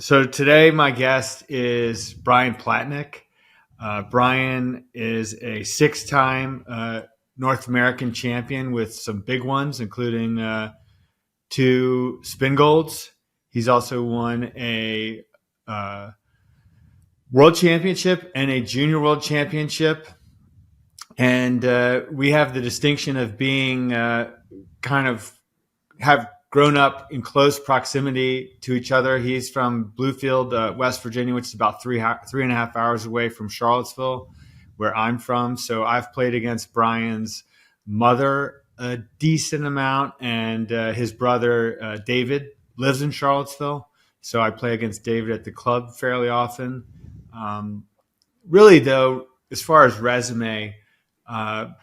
So today, my guest is Brian Platnick. Brian is a six-time North American champion with some big ones, including two Spingolds. He's also won a uh, world championship and a junior world championship. And we have the distinction of being kind of have grown up in close proximity to each other. He's from Bluefield, West Virginia, which is about 3.5 hours away from Charlottesville, where I'm from. So I've played against Brian's mother a decent amount, and his brother David lives in Charlottesville. So I play against David at the club fairly often. Really, though, as far as resume,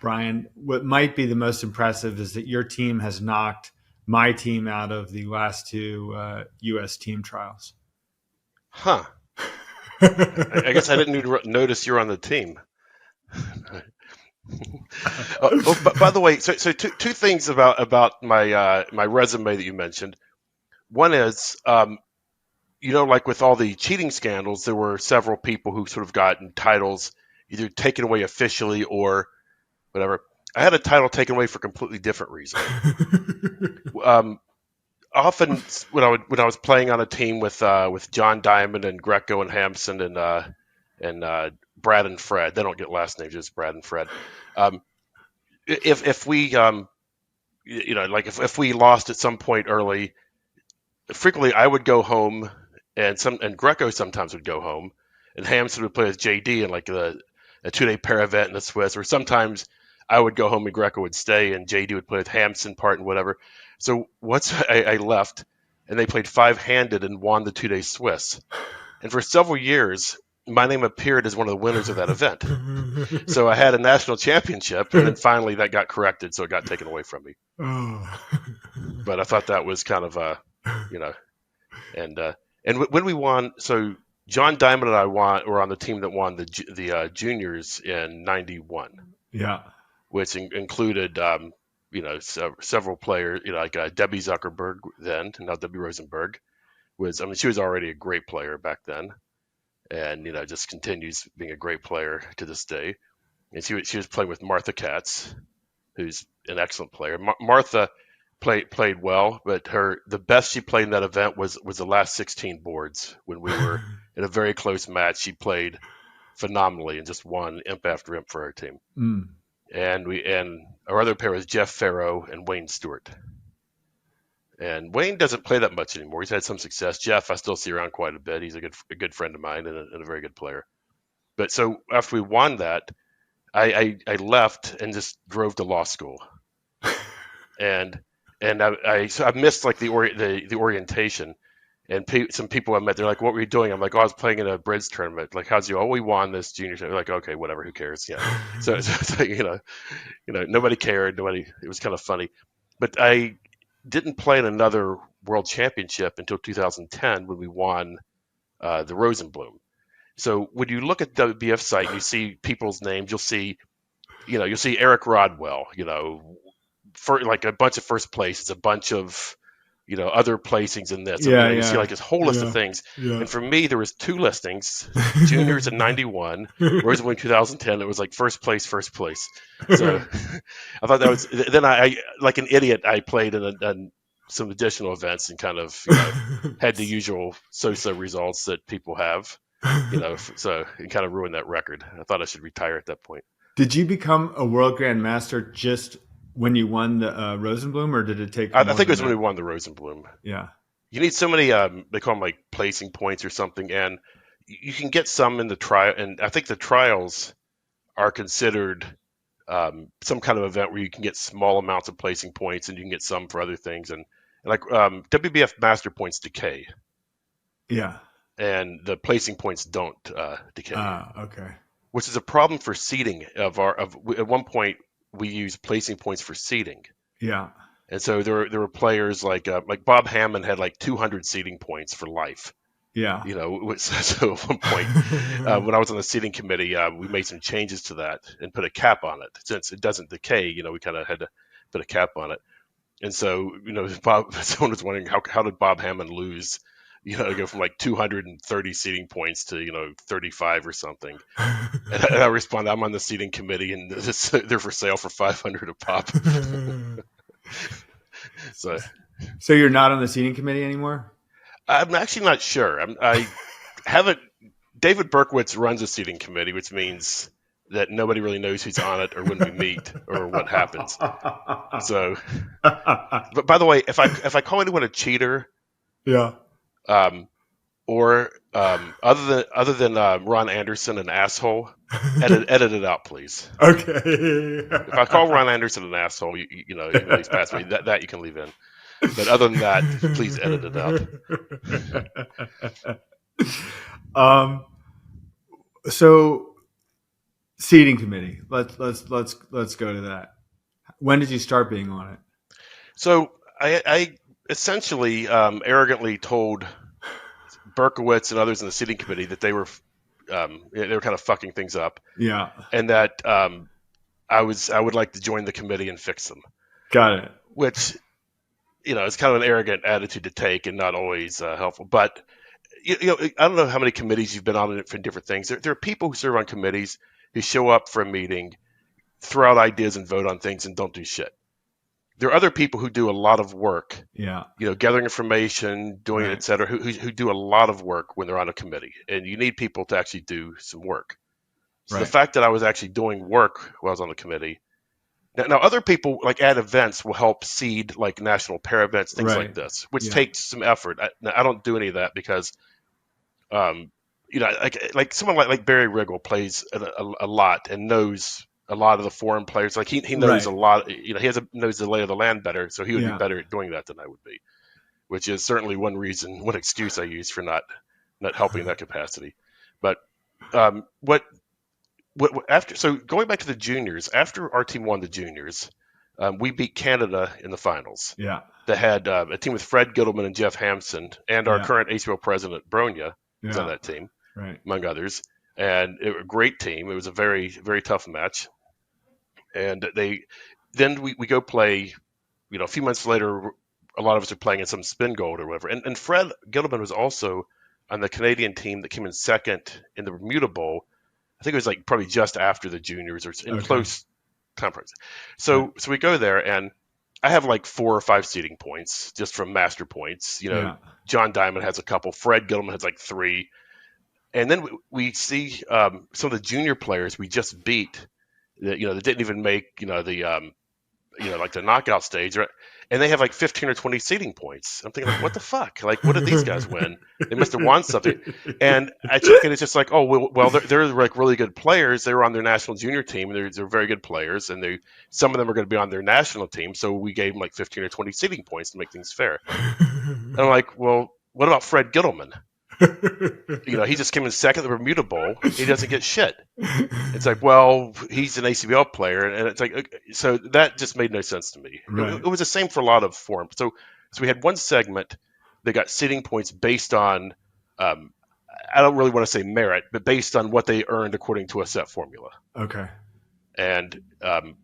Brian, what might be the most impressive is that your team has knocked my team out of the last two U.S. team trials. Huh. I guess I didn't notice you're on the team. By the way, so two things about my resume that you mentioned. One is, like with all the cheating scandals, there were several people who sort of gotten titles either taken away officially or whatever. I had a title taken away for a completely different reason. Often when I was playing on a team with John Diamond and Greco and Hampson and Brad and Fred, they don't get last names, just Brad and Fred. If we if we lost at some point early, frequently I would go home, and Greco sometimes would go home, and Hampson would play with JD in like a 2-day pair event in the Swiss, or sometimes I would go home and Greco would stay, and JD would play with Hampson part and whatever. So once I left, and they played 5-handed and won the 2-day Swiss, and for several years, my name appeared as one of the winners of that event. So I had a national championship, and then finally that got corrected, so it got taken away from me. But I thought that was kind of and when we won, so John Diamond and I were on the team that won the juniors in '91. Yeah. Which included, several players, like Debbie Zuckerberg then, now Debbie Rosenberg, she was already a great player back then, and just continues being a great player to this day. And she was playing with Martha Katz, who's an excellent player. Martha played well, but the best she played in that event was the last 16 boards when we were in a very close match. She played phenomenally and just won imp after imp for her team. And our other pair was Jeff Farrow and Wayne Stewart. And Wayne doesn't play that much anymore. He's had some success. Jeff, I still see around quite a bit. He's a good friend of mine and a very good player. But so after we won that, I left and just drove to law school. and I missed like the orientation. And some people I met, they're like, "What were you doing?" I'm like, "Oh, I was playing in a bridge tournament." Like, "How's you?" "Oh, we won this junior." They're like, "Okay, whatever. Who cares?" Yeah. So nobody cared. It was kind of funny, but I didn't play in another world championship until 2010 when we won the Rosenblum. So when you look at the WBF site and you see people's names, you'll see Eric Rodwell. For like a bunch of first places, a bunch of other placings in this. You see like this whole list of things. Yeah. And for me, there was 2 listings, juniors in 91, Rosenblum 2010. It was like first place. So I thought that was, then I like an idiot, I played in some additional events and kind of had the usual so-so results that people have, so it kind of ruined that record. I thought I should retire at that point. Did you become a world grandmaster just when you won the Rosenblum, or did it take? I think it was when we won the Rosenblum. Yeah. You need so many, they call them like placing points or something, and you can get some in the trial. And I think the trials are considered some kind of event where you can get small amounts of placing points, and you can get some for other things. And like WBF Master points decay. Yeah. And the placing points don't decay. Okay. Which is a problem for seeding. At one point, we used placing points for seeding. Yeah. And so there were players like Bob Hammond had like 200 seeding points for life. Yeah. So at one point, when I was on the seeding committee, we made some changes to that and put a cap on it. Since it doesn't decay, we kind of had to put a cap on it. And so, someone was wondering how did Bob Hammond lose go from like 230 seating points to 35 or something. And I respond, I'm on the seating committee, and they're for sale for 500 a pop. So you're not on the seating committee anymore? I'm actually not sure. I haven't. David Berkowitz runs a seating committee, which means that nobody really knows who's on it or when we meet or what happens. So, but by the way, if I call anyone a cheater, yeah, or other than Ron Anderson an asshole, edit it out, please. Okay. If I call Ron Anderson an asshole, you can at least pass me that you can leave in. But other than that, please edit it out. So seating committee. Let's go to that. When did you start being on it? So I essentially arrogantly told Berkowitz and others in the seating committee that they were kind of fucking things up. Yeah. And that I would like to join the committee and fix them. Got it. Which it's kind of an arrogant attitude to take and not always helpful. But I don't know how many committees you've been on for different things. There are people who serve on committees who show up for a meeting, throw out ideas and vote on things and don't do shit. There are other people who do a lot of work, gathering information, doing it, et cetera, who do a lot of work when they're on a committee. And you need people to actually do some work. So the fact that I was actually doing work while I was on the committee. Now other people like at events will help seed like national pair events, things like this, which takes some effort. I don't do any of that because, like someone like Barry Riggle plays a lot and knows a lot of the foreign players. Like he knows a lot. He knows the lay of the land better, so he would be better at doing that than I would be, which is certainly one excuse I use for not helping in that capacity. But so going back to the juniors, after our team won the juniors, we beat Canada in the finals. Yeah, that had a team with Fred Gittleman and Jeff Hampson, and our current ACL president Bronya was on that team, among others. And it was a great team. It was a very, very tough match. And then we go play. A few months later, a lot of us are playing in some Spingold or whatever. And Fred Gittleman was also on the Canadian team that came in second in the Bermuda Bowl. I think it was like probably just after the juniors or in close conference. So we go there, and I have like 4 or 5 seating points just from master points. John Diamond has a couple. Fred Gittleman has like 3. And then we see some of the junior players we just beat that that didn't even make like the knockout stage, right? And they have like 15 or 20 seating points. I'm thinking, like, what the fuck? Like, what did these guys win? They must have won something. And I check it, it's just like, oh, well, they're like really good players. They were on their national junior team. They're very good players, and some of them are going to be on their national team. So we gave them like 15 or 20 seating points to make things fair. And I'm like, well, what about Fred Gittleman? He just came in second at the Bermuda Bowl. He doesn't get shit. It's like, well, he's an ACBL player, and it's like, so that just made no sense to me. Right. It was the same for a lot of forums. So we had one segment that got seating points based on, I don't really want to say merit, but based on what they earned according to a set formula. Okay. And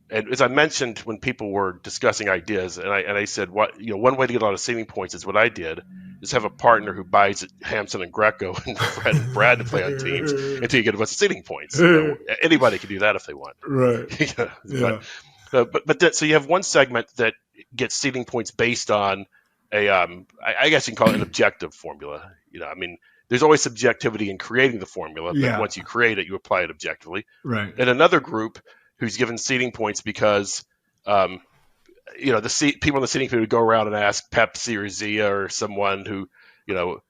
as I mentioned when people were discussing ideas, and I said, one way to get a lot of seating points is what I did. Just have a partner who buys Hampson and Greco and Fred and Brad to play on teams until you get a bunch of seating points. Anybody can do that if they want. Right. So you have one segment that gets seating points based on I guess you can call it an objective formula. There's always subjectivity in creating the formula, but once you create it, you apply it objectively. Right. And another group who's given seating points because people in the seating committee would go around and ask Pepsi or Zia or someone who,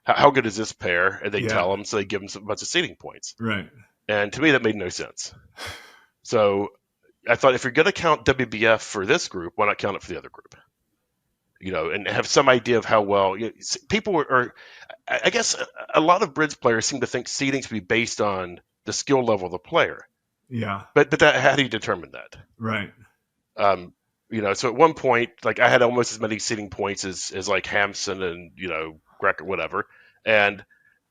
how good is this pair? And they tell them, so they give them a bunch of seating points. Right. And to me, that made no sense. So I thought, if you're going to count WBF for this group, why not count it for the other group? And have some idea of how well people are. I guess a lot of bridge players seem to think seating should be based on the skill level of the player. Yeah. But how do you determine that? Right. So at one point, like I had almost as many seating points as like Hampson and Greco, whatever. And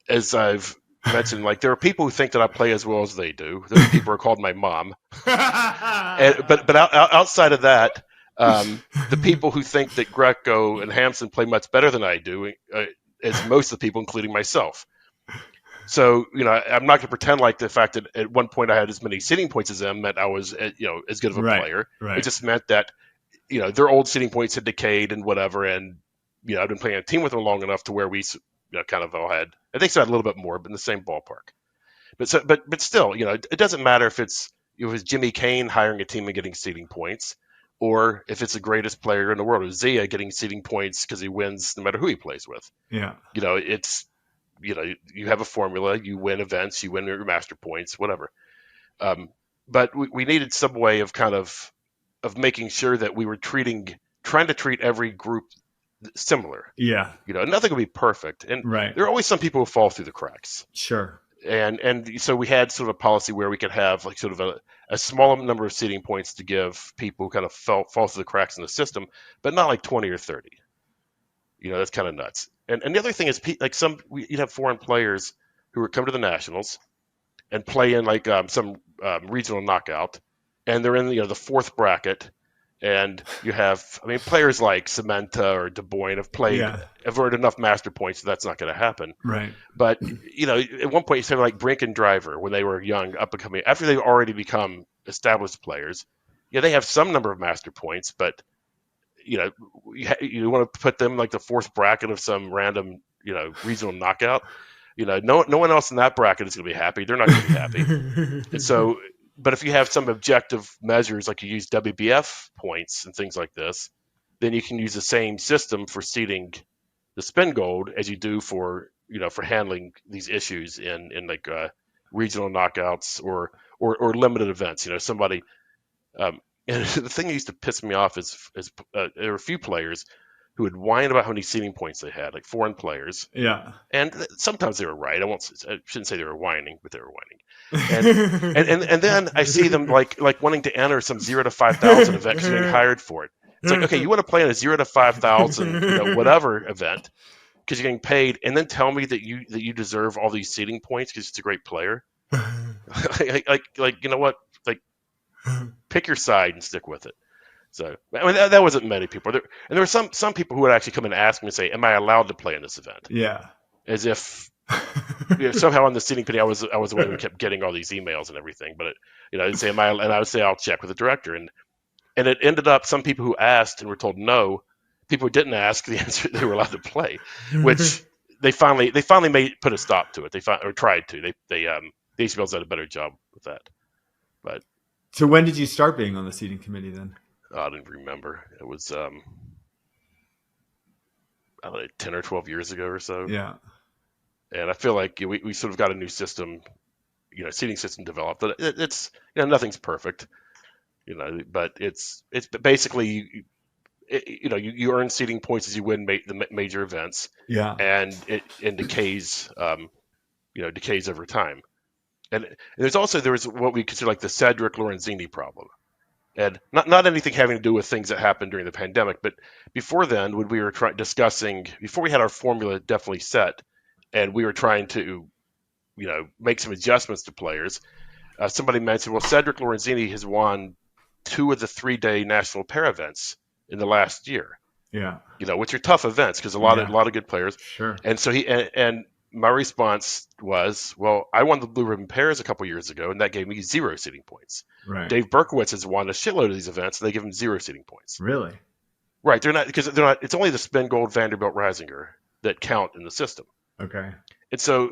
as I've mentioned, like there are people who think that I play as well as they do. There are people who are called my mom. But outside of that, the people who think that Greco and Hampson play much better than I do as most of the people, including myself. So, I'm not going to pretend like the fact that at one point I had as many seeding points as them meant I was, as good of a player. Right. It just meant that, their old seeding points had decayed and whatever. And, I've been playing a team with them long enough to where we, kind of all had, I think so, had a little bit more, but in the same ballpark. But still, it doesn't matter if it's Jimmy Kane hiring a team and getting seeding points, or if it's the greatest player in the world, or Zia getting seeding points because he wins no matter who he plays with. Yeah. It's you have a formula, you win events, you win your master points, whatever. But we needed some way of kind of making sure that we were trying to treat every group similar. Yeah. Nothing will be perfect, and Right. there are always some people who fall through the cracks. Sure. And so we had sort of a policy where we could have like sort of a small number of seeding points to give people who kind of fall through the cracks in the system, but not like 20 or 30. That's kind of nuts. And the other thing is, like you'd have foreign players who would come to the Nationals and play in like some regional knockout, and they're in the fourth bracket, and you have players like Samantha or De Boyne have earned enough master points, so that's not going to happen. Right. But at one point you said like Brink and Driver when they were young, up and coming, after they've already become established players, they have some number of master points, but you want to put them like the fourth bracket of some random, regional knockout. No one else in that bracket is going to be happy. They're not going to be happy. And so, but if you have some objective measures, like you use WBF points and things like this, then you can use the same system for seeding the Spingold as you do for handling these issues in like regional knockouts or limited events. Somebody. And the thing that used to piss me off is there were a few players who would whine about how many seeding points they had, like foreign players. Yeah. And sometimes they were right. I shouldn't say they were whining, but they were whining. And then I see them like wanting to enter some 0 to 5,000 event because they're getting hired for it. It's like, okay, you want to play in a 0 to 5,000 whatever event because you're getting paid, and then tell me that you deserve all these seeding points because it's a great player. like you know what? Like, pick your side and stick with it. So that wasn't many people. And there were some people who would actually come and ask me and say, "Am I allowed to play in this event?" Yeah. As if somehow on the seating committee I was the one who kept getting all these emails and everything. But they'd say, "Am I?" And I would say, "I'll check with the director." And it ended up some people who asked and were told no. People who didn't ask, the answer they were allowed to play, which they finally put a stop to it. They tried to. The ACBL's did a better job with that. But so when did you start being on the seating committee then? I didn't remember. It was I don't know, 10 or 12 years ago or so. Yeah. And I feel like we sort of got a new system, seating system developed. But it's nothing's perfect, but it's basically you earn seating points as you win the major events. Yeah. And it decays decays over time. And there was what we consider like the Cedric Lorenzini problem. And not anything having to do with things that happened during the pandemic, but before then, when we were discussing, before we had our formula definitely set, and we were trying to, make some adjustments to players, somebody mentioned, well, Cedric Lorenzini has won 2 of the 3-day national pair events in the last year. Yeah. Which are tough events because a lot of good players. Sure. And so and my response was, well, I won the Blue Ribbon Pairs a couple years ago, and that gave me 0 seeding points. Right. Dave Berkowitz has won a shitload of these events, and they give him 0 seeding points. Really? Right. They're not. It's only the Spingold, Vanderbilt, Reisinger that count in the system. Okay. And so,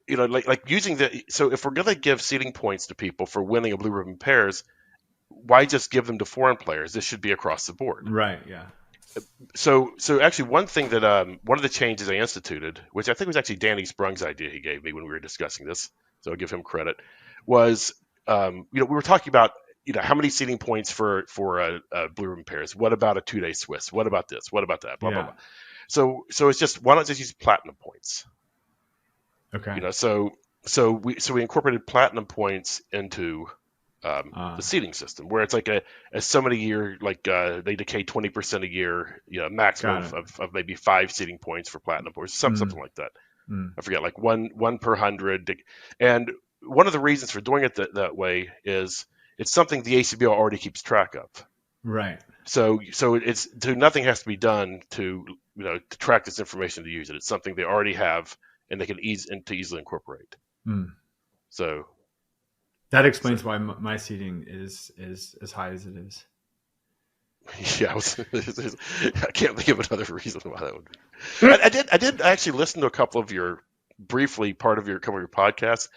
like using so if we're going to give seeding points to people for winning a Blue Ribbon Pairs, why just give them to foreign players? This should be across the board. Right. Yeah. So actually, one thing that one of the changes I instituted, which I think was actually Danny Sprung's idea he gave me when we were discussing this, so I'll give him credit, was we were talking about how many seeding points for Blue Ribbon Pairs. What about a 2-day Swiss? What about this? What about that? Blah blah blah. So it's just, why not just use platinum points? Okay. So we incorporated platinum points into the seeding system, where it's like a so many year, like they decay 20% a year, maximum of maybe 5 seeding points for platinum points, something like that. I forget, like one per 100. And one of the reasons for doing it that way is it's something the ACBL already keeps track of. Right. So nothing has to be done to to track this information to use it. It's something they already have and they can easily incorporate. So that explains why my seating is as high as it is. Yeah, I can't think of another reason why that would be. I did actually listen to a couple of your couple of your podcasts,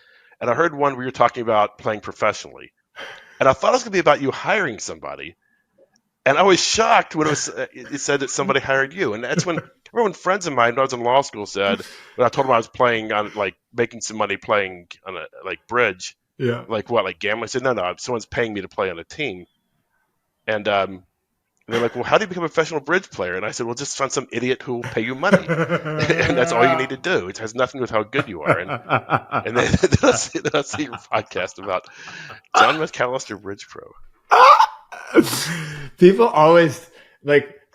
and I heard one where you're talking about playing professionally, and I thought it was going to be about you hiring somebody, and I was shocked when it said that somebody hired you, and that's when everyone friends of mine when I was in law school said when I told them I was playing on making some money playing on bridge, Yeah, like gambling. I said no, someone's paying me to play on a team, and they're like, well, how do you become a professional bridge player? And I said, well, just find some idiot who will pay you money. And that's all you need to do. It has nothing with how good you are. And then I see your podcast about John McAllister Bridge Pro. People always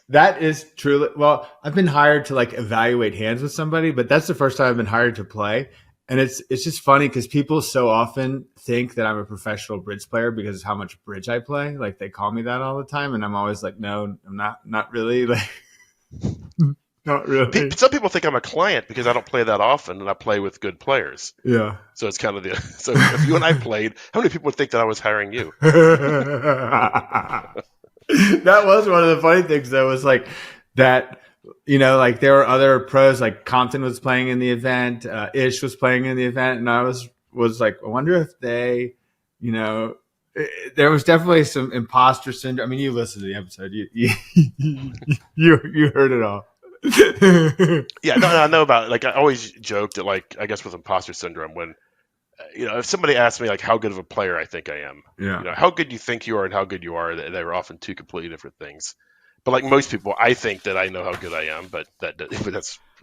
that is truly, well, I've been hired to evaluate hands with somebody, but that's the first time I've been hired to play. And it's just funny because people so often think that I'm a professional bridge player because of how much bridge I play. Like they call me that all the time, and I'm always like, no, I'm not really. Not really. Some people think I'm a client because I don't play that often, and I play with good players. Yeah. So it's kind of so if you and I played, how many people would think that I was hiring you? That was one of the funny things, though, was that. There were other pros, like Compton was playing in the event, Ish was playing in the event, and I was like, I wonder if they, there was definitely some imposter syndrome. I mean, you listened to the episode, you heard it all. Yeah, no, I know about it. I always joked that, I guess with imposter syndrome, when if somebody asks me how good of a player I think I am, yeah, how good you think you are and how good you are, they were often two completely different things. But like most people, I think that I know how good I am, but I'm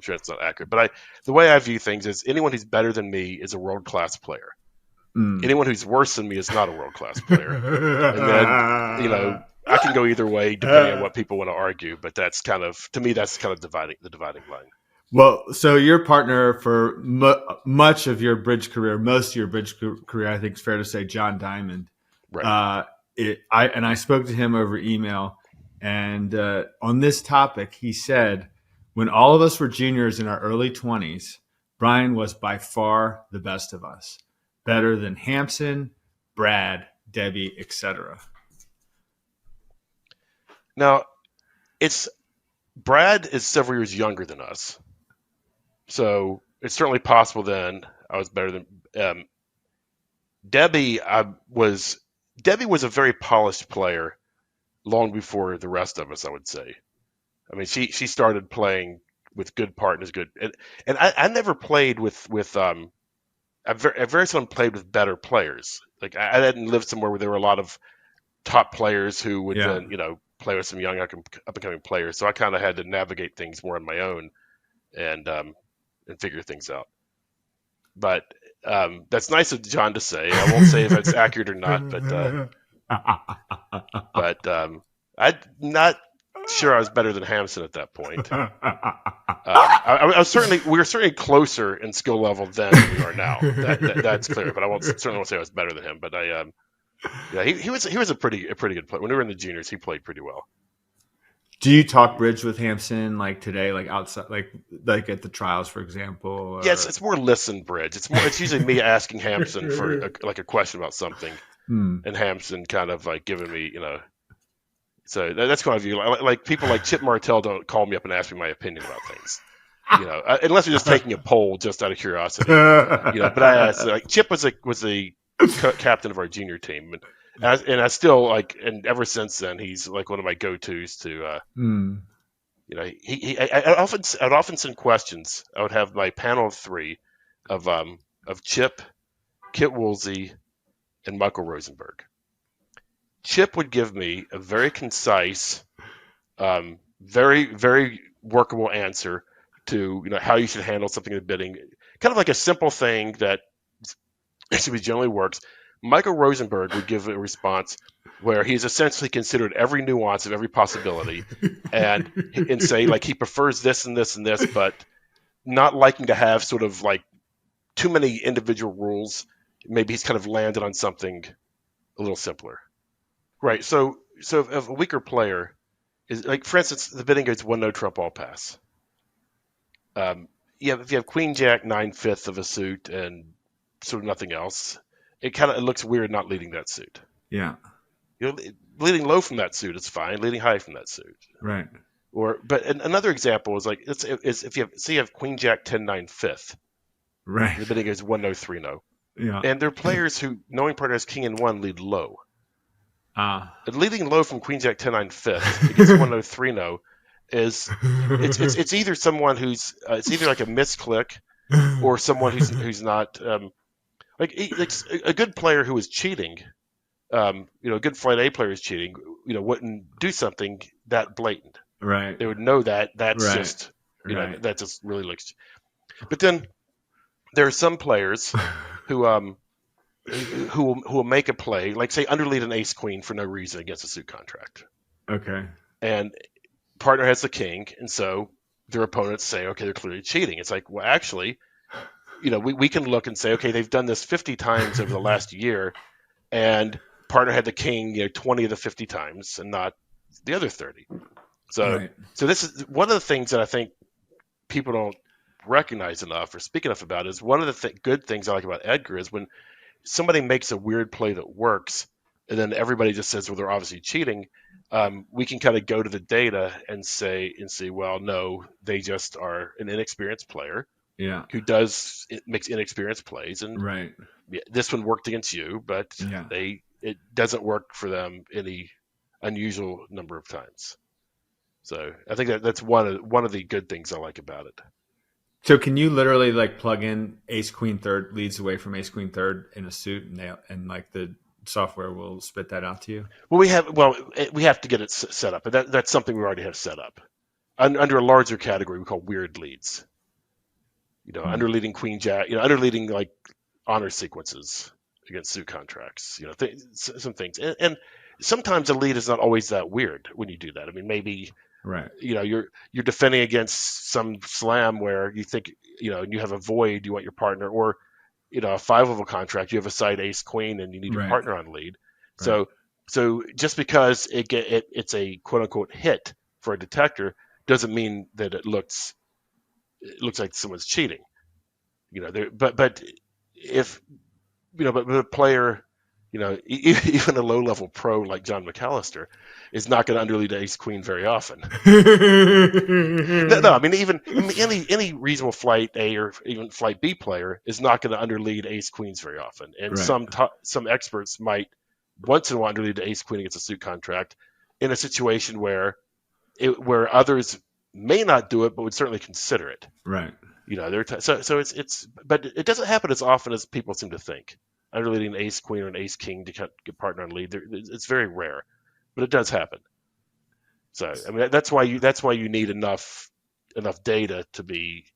sure that's not accurate. But the way I view things is anyone who's better than me is a world-class player. Anyone who's worse than me is not a world-class player. And then, I can go either way depending on what people want to argue. But that's kind of the dividing line. Well, so your partner for much of your bridge career, most of your bridge career, I think it's fair to say, John Diamond. Right. I spoke to him over email. And on this topic, he said, when all of us were juniors in our early 20s, Brian was by far the best of us, better than Hampson, Brad, Debbie, etc. Now, Brad is several years younger than us, so it's certainly possible then I was better than Debbie. Debbie was a very polished player long before the rest of us, I would say. I mean, she started playing with good partners, and I never played with I very seldom played with better players. I didn't live somewhere where there were a lot of top players who would then play with some young up and coming players. So I kind of had to navigate things more on my own and figure things out. But that's nice of John to say. I won't say if it's accurate or not, but I'm not sure I was better than Hampson at that point. We were certainly closer in skill level then than we are now. That's clear. But I certainly won't say I was better than him. But he was a pretty good player. When we were in the juniors, he played pretty well. Do you talk bridge with Hampson outside, outside, at the trials, for example? Or... Yes, it's more listen bridge. It's usually me asking Hampson for a question about something, and Hampson kind of giving me So that's kind of view. Like people like Chip Martell don't call me up and ask me my opinion about things, unless we're just taking a poll just out of curiosity. But I asked, Chip was the captain of our junior team, and I still and ever since then he's one of my go-tos to. I'd often send questions. I would have my panel of three, of Chip, Kit Woolsey, and Michael Rosenberg. Chip would give me a very concise, very, very workable answer to how you should handle something in the bidding. Kind of like a simple thing that generally works. Michael Rosenberg would give a response where he's essentially considered every nuance of every possibility and say he prefers this and this and this, but not liking to have sort of too many individual rules. Maybe he's kind of landed on something a little simpler. Right. So if a weaker player is for instance, the bidding goes 1-no trump all pass. if you have Queen Jack 9/5 of a suit and sort of nothing else, it looks weird not leading that suit. Yeah. Leading low from that suit is fine. Leading high from that suit. Right. But another example is like is if you have Queen Jack 10/9/5, Right. the bidding is 1-0 3-0, Yeah. and there are players who knowing partner has King in 1 lead low. Ah. And leading low from Queen Jack 10/9/5 against 1-0 3-0 is it's either someone who's it's either like a misclick or someone who's not like a good player who is cheating. A good flight A player is cheating. Wouldn't do something that blatant. Right. They would know that that's Right. just Right. that just really looks. But then there are some players who will make a play, like say underlead an ace queen for no reason against a suit contract, Okay. and partner has the king, and so their opponents say, okay, they're clearly cheating. It's like, well, actually, we can look and say, okay, they've done this 50 times over the last year, and partner had the king 20 of the 50 times and not the other 30. So Right. so this is one of the things that I think people don't recognize enough or speak enough about. Is one of the good things I like about EDGAR is when somebody makes a weird play that works, and then everybody just says, well, they're obviously cheating. We can kind of go to the data and see, well, no, they just are an inexperienced player Yeah. who makes inexperienced plays, and Right. this one worked against you, but Yeah. it doesn't work for them any unusual number of times. So I think that's one of the good things I like about it. So can you literally like plug in ace queen third leads away from ace queen third in a suit and like the software will spit that out to you? Well, we have to get it set up, and that's something we already have set up under a larger category we call weird leads. Hmm. Underleading Queen Jack, underleading like honor sequences against suit contracts, some things, and sometimes a lead is not always that weird when you do that. I mean, maybe Right. you're defending against some slam where you think and you have a void, you want your partner, or a 5-level contract, you have a side ace queen and you need your Right. partner on lead. Right. So just because it's a quote unquote hit for a detector doesn't mean that it looks like someone's cheating. But if but a player, even a low level pro like John McAllister is not going to underlead ace queen very often. No, I mean any reasonable flight A or even flight B player is not going to underlead ace queens very often, and Right. some experts might once in a while underlead the ace queen against a suit contract in a situation where others may not do it but would certainly consider it. Right. So it's but it doesn't happen as often as people seem to think. Underleading an ace queen or an ace king to get partner on lead, it's very rare, but it does happen. So I mean that's why you need enough data to be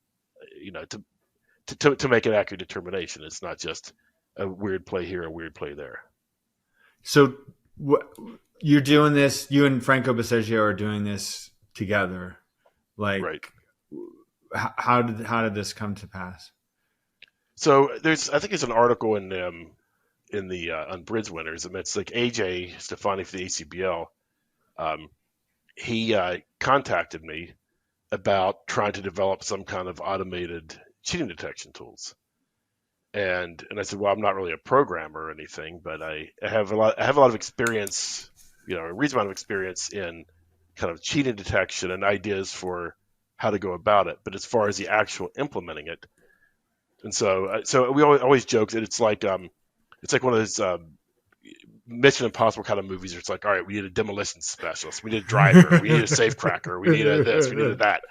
to make an accurate determination. It's not just a weird play here, a weird play there. So you're doing this. You and Franco Baseggio are doing this together. Like, Right. how did this come to pass? So I think there's an article in the on Bridge Winners. It's like AJ Stefani for the ACBL. He contacted me about trying to develop some kind of automated cheating detection tools. And I said, well, I'm not really a programmer or anything, but I have a lot of experience, a reasonable amount of experience in kind of cheating detection and ideas for how to go about it. But as far as the actual implementing it, and so we always joke that it's like one of those Mission Impossible kind of movies where it's like, all right, we need a demolition specialist, we need a driver, we need a safe cracker, we need a this, we need a that.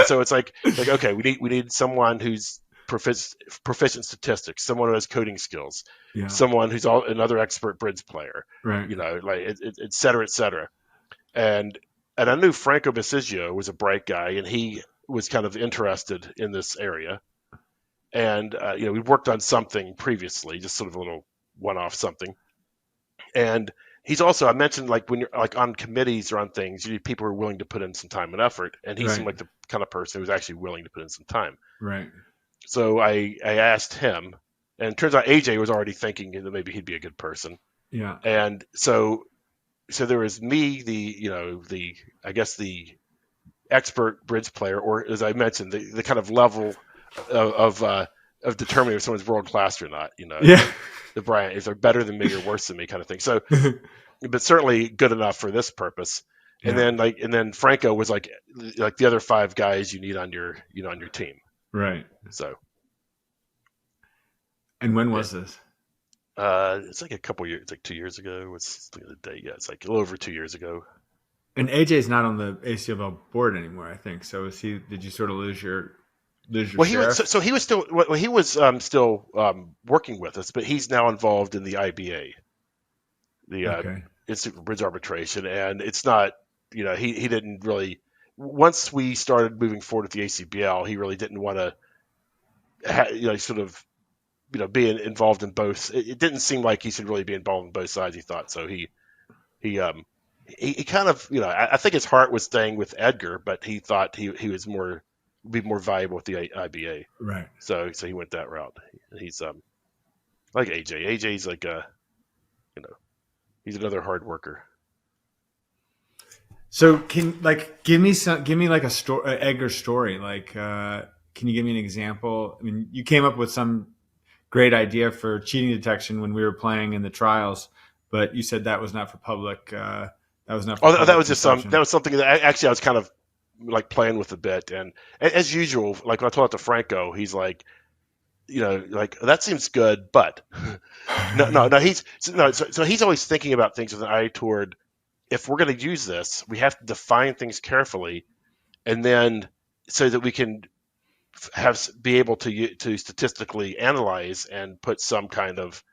So it's like okay, we need someone who's proficient statistics, someone who has coding skills, Yeah. someone who's another expert bridge player, Right. like et cetera, et cetera. And I knew Franco Baseggio was a bright guy, and he was kind of interested in this area. And we worked on something previously, just sort of a little one-off something. And he's also, I mentioned, like when you're like on committees or on things, you need people who are willing to put in some time and effort. And he seemed like the kind of person who was actually willing to put in some time. Right. So I asked him, and it turns out AJ was already thinking that maybe he'd be a good person. Yeah. And so there was me, I guess the expert bridge player, or as I mentioned, the kind of level of determining if someone's world class or not. Yeah. The Brian, if they're better than me or worse than me, kind of thing. So, but certainly good enough for this purpose. And Yeah. then Franco was like the other five guys you need on your on your team. Right. So. And when was this? It's like a couple years. It's like 2 years ago. What's the date? Yeah, it's like a little over 2 years ago. And AJ's not on the ACLL board anymore, I think. So is he? Did you sort of lose your Well, he was sheriff? so he was still still working with us, but he's now involved in the IBA, the Okay. Institute for Bridge Arbitration, and it's not he didn't really once we started moving forward with the ACBL, he really didn't want to sort of be involved in both. It didn't seem like he should really be involved in both sides. He thought so. He kind of I think his heart was staying with EDGAR, but he thought he was be more valuable with the IBA. Right. So he went that route. He's like AJ. AJ's like he's another hard worker. So give me like a story, Edgar story. Like, can you give me an example? I mean, you came up with some great idea for cheating detection when we were playing in the trials, but you said that was not for public. That was not. For That was just consumption. that was something that I was kind of like playing with a bit, and as usual, like when I told it to Franco, he's like, like that seems good, but no, so he's always thinking about things with an eye toward if we're going to use this, we have to define things carefully, and then so that we can be able to statistically analyze and put some kind of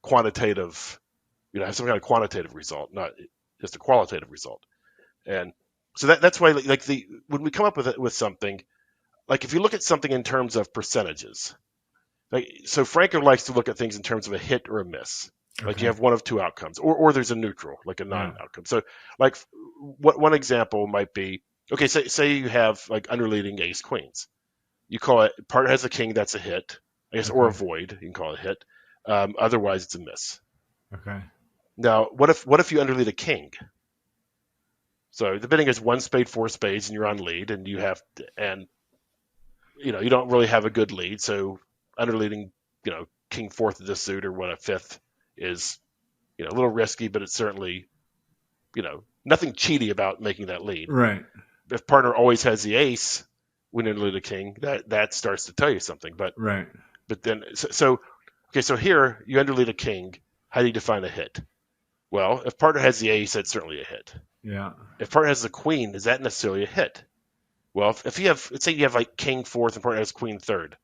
quantitative, have some kind of quantitative result, not just a qualitative result. And so that's why like when we come up with something, like if you look at something in terms of percentages, like so Franco likes to look at things in terms of a hit or a miss. Like you have one of two outcomes, or there's a neutral, like a non-outcome. So like one example might be, okay, say you have like underleading ace queens. You call it, partner has a king, that's a hit, I guess, or a void, you can call it a hit. Otherwise it's a miss. Okay. Now, what if you underlead a king? So the bidding is 1 spade, 4 spades, and you're on lead, and you don't really have a good lead. So underleading, king fourth of the suit or what a fifth is, a little risky, but it's certainly, nothing cheaty about making that lead. Right. If partner always has the ace when underlead a king, that starts to tell you something. But right. But then so here you underlead a king. How do you define a hit? Well, if partner has the ace, that's certainly a hit. Yeah. If partner has the queen, is that necessarily a hit? Well, if you have, let's say you have like king fourth and partner has queen third,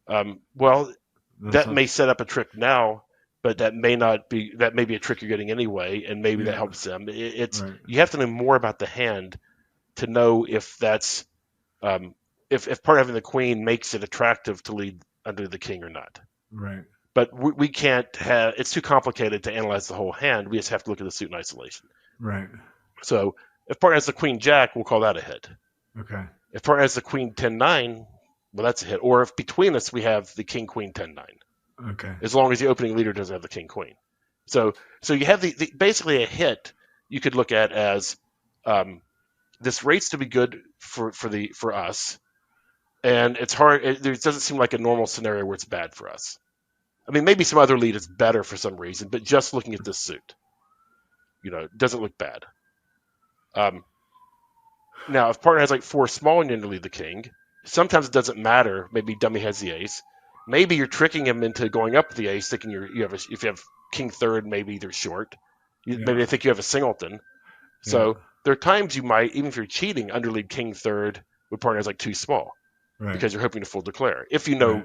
that may set up a trick now, but that may not be. That may be a trick you're getting anyway, and maybe that helps them. It's right. You have to know more about the hand to know if that's if partner having the queen makes it attractive to lead under the king or not. Right. But we can't have. It's too complicated to analyze the whole hand. We just have to look at the suit in isolation. Right. So if partner has the queen jack, we'll call that a hit. Okay. If partner has the queen 10-9, well, that's a hit. Or if between us we have the king queen 10-9. Okay. As long as the opening leader doesn't have the king queen. So you have the basically a hit you could look at as this rates to be good for us, and it's hard. It doesn't seem like a normal scenario where it's bad for us. I mean, maybe some other lead is better for some reason, but just looking at this suit, it doesn't look bad. Now, if partner has like 4 small and you underlead the king, sometimes it doesn't matter. Maybe dummy has the ace. Maybe you're tricking him into going up with the ace, thinking if you have king third, maybe they're short. Maybe they think you have a singleton. So there are times you might, even if you're cheating, underlead king third when partner has like 2 small, because you're hoping to full declare. If you know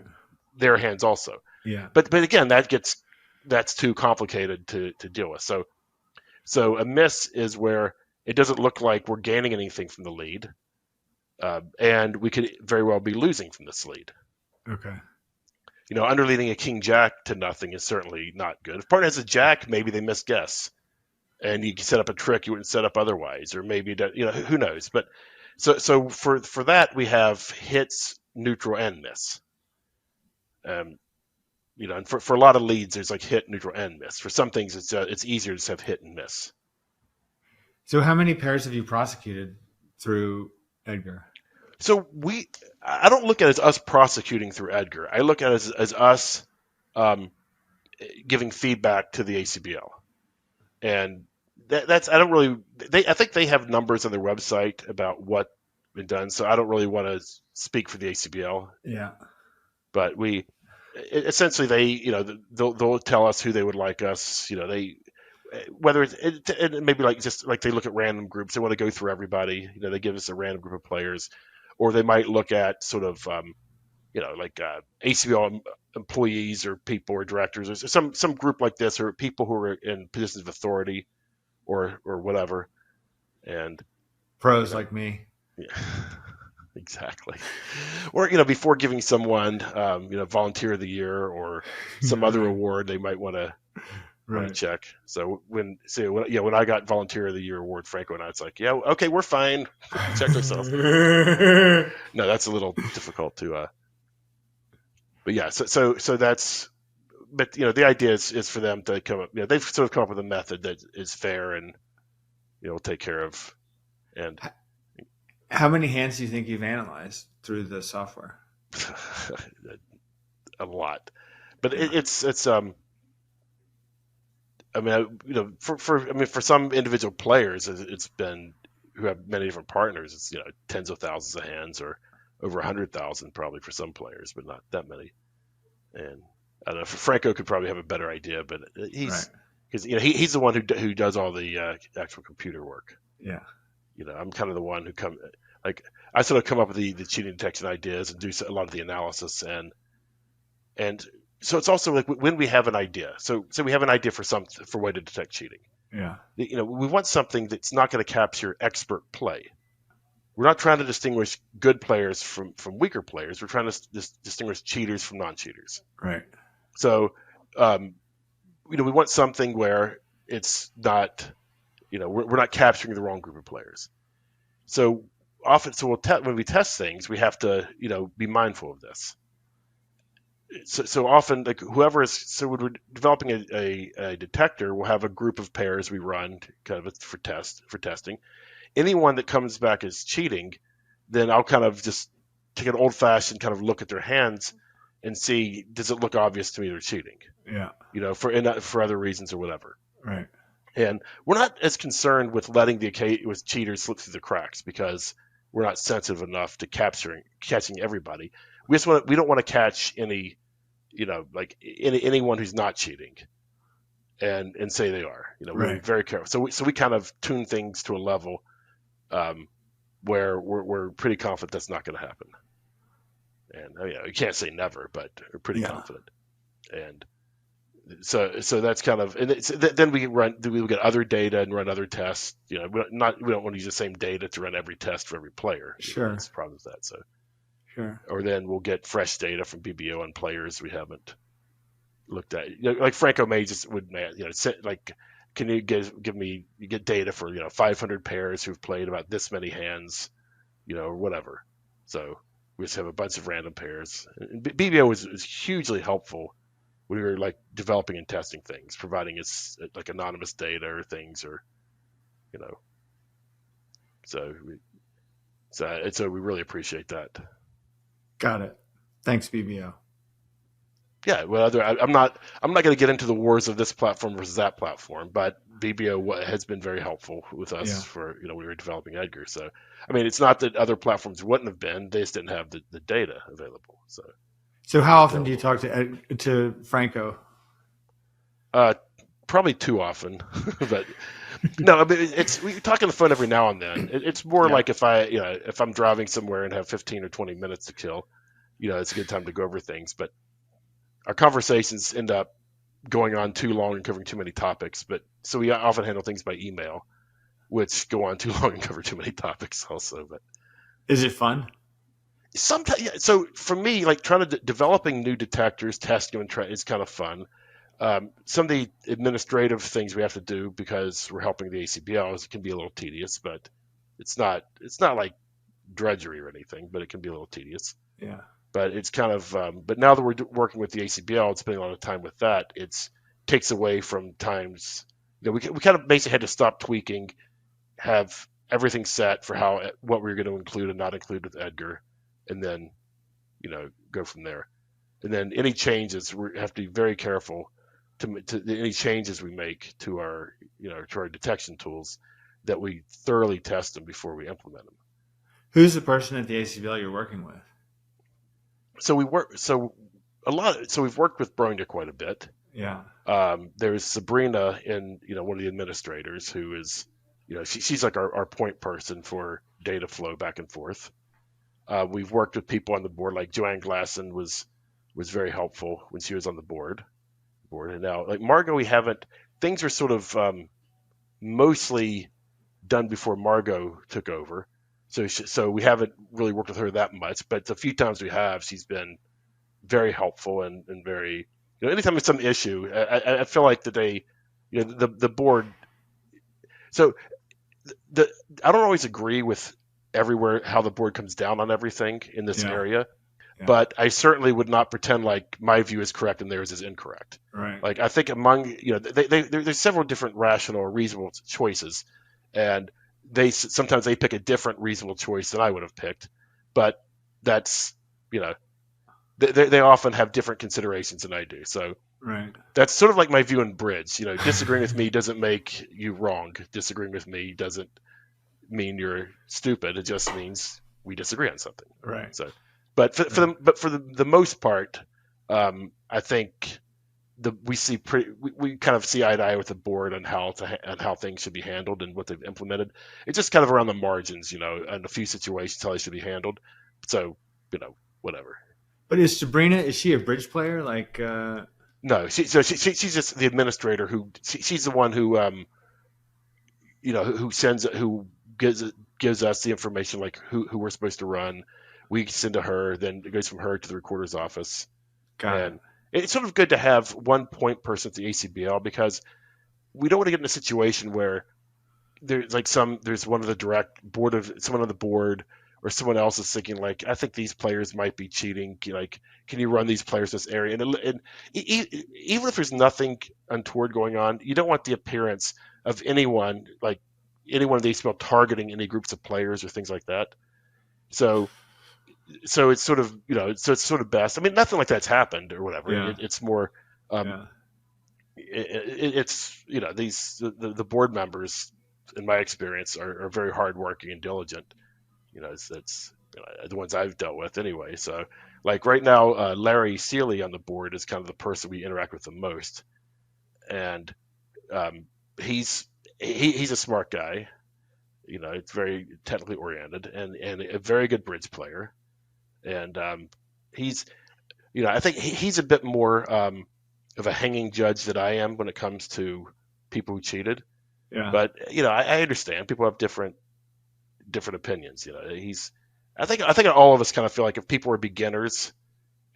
their hands also. Yeah. But again, that's too complicated to deal with. So a miss is where it doesn't look like we're gaining anything from the lead, and we could very well be losing from this lead. Okay. Underleading a king jack to nothing is certainly not good. If partner has a jack, maybe they misguess, and you can set up a trick you wouldn't set up otherwise, or maybe who knows. But so for that we have hits, neutral, and miss. And for a lot of leads, there's like hit, neutral, and miss. For some things, it's easier to just have hit and miss. So how many pairs have you prosecuted through EDGAR? So I don't look at it as us prosecuting through EDGAR. I look at it as us um, giving feedback to the ACBL, and that's I don't really. I think they have numbers on their website about what's been done. So I don't really want to speak for the ACBL. Yeah. But essentially they'll tell us who they would like us. Whether it maybe like just like they look at random groups, they want to go through everybody. They give us a random group of players, or they might look at sort of like ACBL employees or people or directors or some group like this, or people who are in positions of authority or whatever. And Pros like me. yeah, exactly. Or before giving someone volunteer of the year or some other Right. award, they might want to Right. check. So when I got volunteer of the year award, Franco and I, it's like, yeah, okay, we're fine. Check ourselves. No, that's a little difficult to. But yeah, so that's. But the idea is for them to come up. They've sort of come up with a method that is fair and will take care of. And How many hands do you think you've analyzed through the software? a lot, but Yeah. it's I mean, for some individual players, it's been who have many different partners. It's tens of thousands of hands, or over 100,000 probably for some players, but not that many. And I don't know. Franco could probably have a better idea, but he's because he's the one who does all the actual computer work. Yeah. I'm kind of the one who I sort of come up with the cheating detection ideas and do a lot of the analysis and so it's also like when we have an idea. So we have an idea for a way to detect cheating. Yeah. We want something that's not going to capture expert play. We're not trying to distinguish good players from weaker players. We're trying to distinguish cheaters from non-cheaters. Right. So, we want something where it's not, we're not capturing the wrong group of players. So often, when we test things, we have to, be mindful of this. So often, like when we're developing a detector, we'll have a group of pairs we run kind of for testing. Anyone that comes back as cheating, then I'll kind of just take an old-fashioned kind of look at their hands and see, does it look obvious to me they're cheating? Yeah. For other reasons or whatever. Right. And we're not as concerned with letting with cheaters slip through the cracks because we're not sensitive enough to catching everybody. We don't want to catch any, anyone who's not cheating, and say they are. We're Right. very careful. So we kind of tune things to a level where we're pretty confident that's not going to happen. And you can't say never, but we're pretty confident. And so that's kind of, and then we look at other data and run other tests. We don't want to use the same data to run every test for every player. Sure. That's the problem with that. So sure. Or then we'll get fresh data from BBO on players we haven't looked at. Like Franco can you get data for 500 pairs who've played about this many hands, or whatever. So we just have a bunch of random pairs. And BBO was hugely helpful when we were like developing and testing things, providing us like anonymous data or things, or so we really appreciate that. Got it. Thanks, BBO. Yeah, I'm not going to get into the wars of this platform versus that platform, but BBO has been very helpful with us for we were developing EDGAR. So I mean, it's not that other platforms wouldn't have been; they just didn't have the data available. So how often do you talk to Franco? Probably too often, but no, I mean we talk on the phone every now and then. It's more like if I'm driving somewhere and have 15 or 20 minutes to kill, it's a good time to go over things. But our conversations end up going on too long and covering too many topics. So we often handle things by email, which go on too long and cover too many topics also. But is it fun? Sometimes, yeah. So for me, like developing new detectors, testing them, is kind of fun. Some of the administrative things we have to do because we're helping the ACBLs can be a little tedious, but it's not like drudgery or anything, but it can be a little tedious. Yeah. But it's kind of, but now that we're working with the ACBL and spending a lot of time with that, it takes away from times, we kind of basically had to stop tweaking, have everything set for what we were going to include and not include with EDGAR, and then go from there. And then any changes, we have to be very careful to any changes we make to our to our detection tools, that we thoroughly test them before we implement them. Who's the person at the ACBL you're working with? So we've worked with Bronya quite a bit. Yeah. There's Sabrina, in one of the administrators, who is she's like our point person for data flow back and forth. We've worked with people on the board, like Joanne Glasson was very helpful when she was on the board. And now, like Margot, things are sort of mostly done before Margot took over. So we haven't really worked with her that much, but the few times we have, she's been very helpful and very, anytime there's some issue, I feel like the board. So I don't always agree with everywhere how the board comes down on everything in this area. Yeah. But I certainly would not pretend like my view is correct and theirs is incorrect. Right. Like I think there's several different rational or reasonable choices, and sometimes they pick a different reasonable choice than I would have picked, but that's they often have different considerations than I do. So right. That's sort of like my view in bridge. Disagreeing with me doesn't make you wrong. Disagreeing with me doesn't mean you're stupid. It just means we disagree on something. Right. So. But for the most part, I think we kind of see eye to eye with the board on how things should be handled and what they've implemented. It's just kind of around the margins, in a few situations how they should be handled. So whatever. But is she a bridge player? Like no, she's just the administrator she's the one who who gives us the information, like who we're supposed to run. We send to her, then it goes from her to the recorder's office. Got it. It's sort of good to have one point person at the ACBL, because we don't want to get in a situation where there's one of the direct someone on the board or someone else is thinking like, I think these players might be cheating. Like, can you run these players in this area? And even if there's nothing untoward going on, you don't want the appearance of anyone of the ACBL targeting any groups of players or things like that. So it's sort of it's sort of best. I mean, nothing like that's happened or whatever. Yeah. It's more it's the board members, in my experience, are very hardworking and diligent. It's the ones I've dealt with anyway. So like right now, Larry Seeley on the board is kind of the person we interact with the most, and he's a smart guy. It's very technically oriented and a very good bridge player. And he's, I think he's a bit more of a hanging judge than I am when it comes to people who cheated. Yeah. But I understand people have different opinions. I think all of us kind of feel like if people were beginners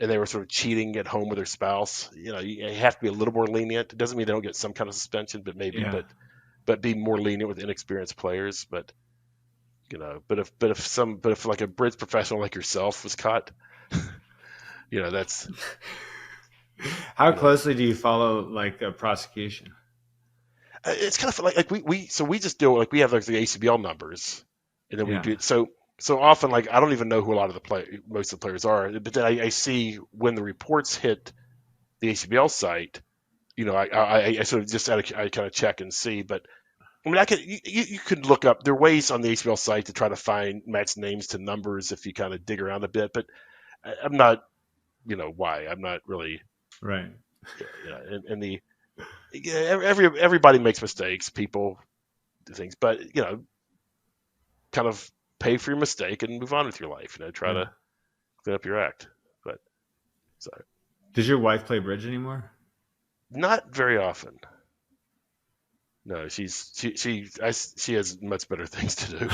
and they were sort of cheating at home with their spouse, you have to be a little more lenient. It doesn't mean they don't get some kind of suspension, but maybe, but be more lenient with inexperienced players. But if like a bridge professional like yourself was caught, that's. How closely do you follow like the prosecution? It's kind of like we just do like we have like the ACBL numbers, and then we do so often. Like I don't even know who a lot of most of the players are, but then I see when the reports hit the ACBL site. I sort of just I kind of check and see, but. I mean, you could look up. There are ways on the ACBL site to try to match names to numbers if you kind of dig around a bit. But I'm not, why I'm not really right. Everybody makes mistakes. People do things, but kind of pay for your mistake and move on with your life. Try to clean up your act. But does your wife play bridge anymore? Not very often. No, she has much better things to do.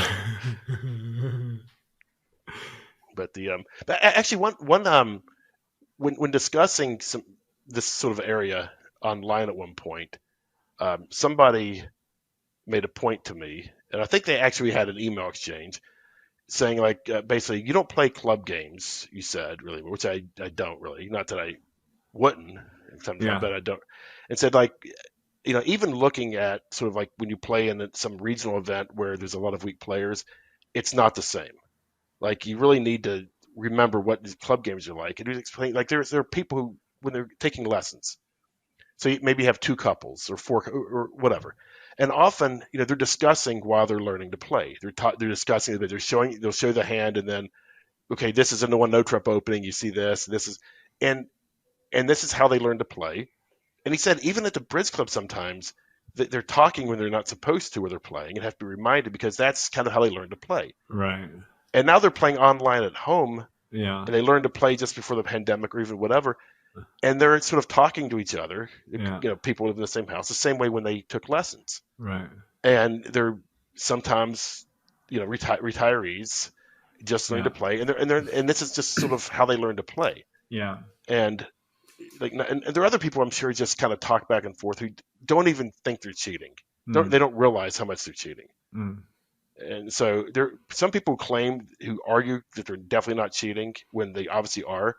But but actually one when discussing this sort of area online at one point, somebody made a point to me, and I think they actually had an email exchange saying like basically, you don't play club games, you said, really, which I don't really, not that I wouldn't, but I don't, and said like. even looking at sort of like when you play in some regional event where there's a lot of weak players, it's not the same. Like you really need to remember what these club games are like. And explain like there are people who when they're taking lessons, so you maybe have two couples or four or whatever, and often they're discussing while they're learning to play. They're discussing that they'll show the hand and then okay, this is in the one no trap opening. You see this is and this is how they learn to play. And he said even at the bridge club sometimes they're talking when they're not supposed to, where they're playing, and have to be reminded because that's kind of how they learn to play. Right. And now they're playing online at home, Yeah. and they learned to play just before the pandemic or even whatever. And they're sort of talking to each other. Yeah. People live in the same house, the same way when they took lessons. Right. And they're sometimes, retirees just learn to play, and this is just sort of how they learn to play. Yeah. And and there are other people I'm sure just kind of talk back and forth who don't even think they're cheating. They don't realize how much they're cheating. Mm. And so some people who argue that they're definitely not cheating when they obviously are.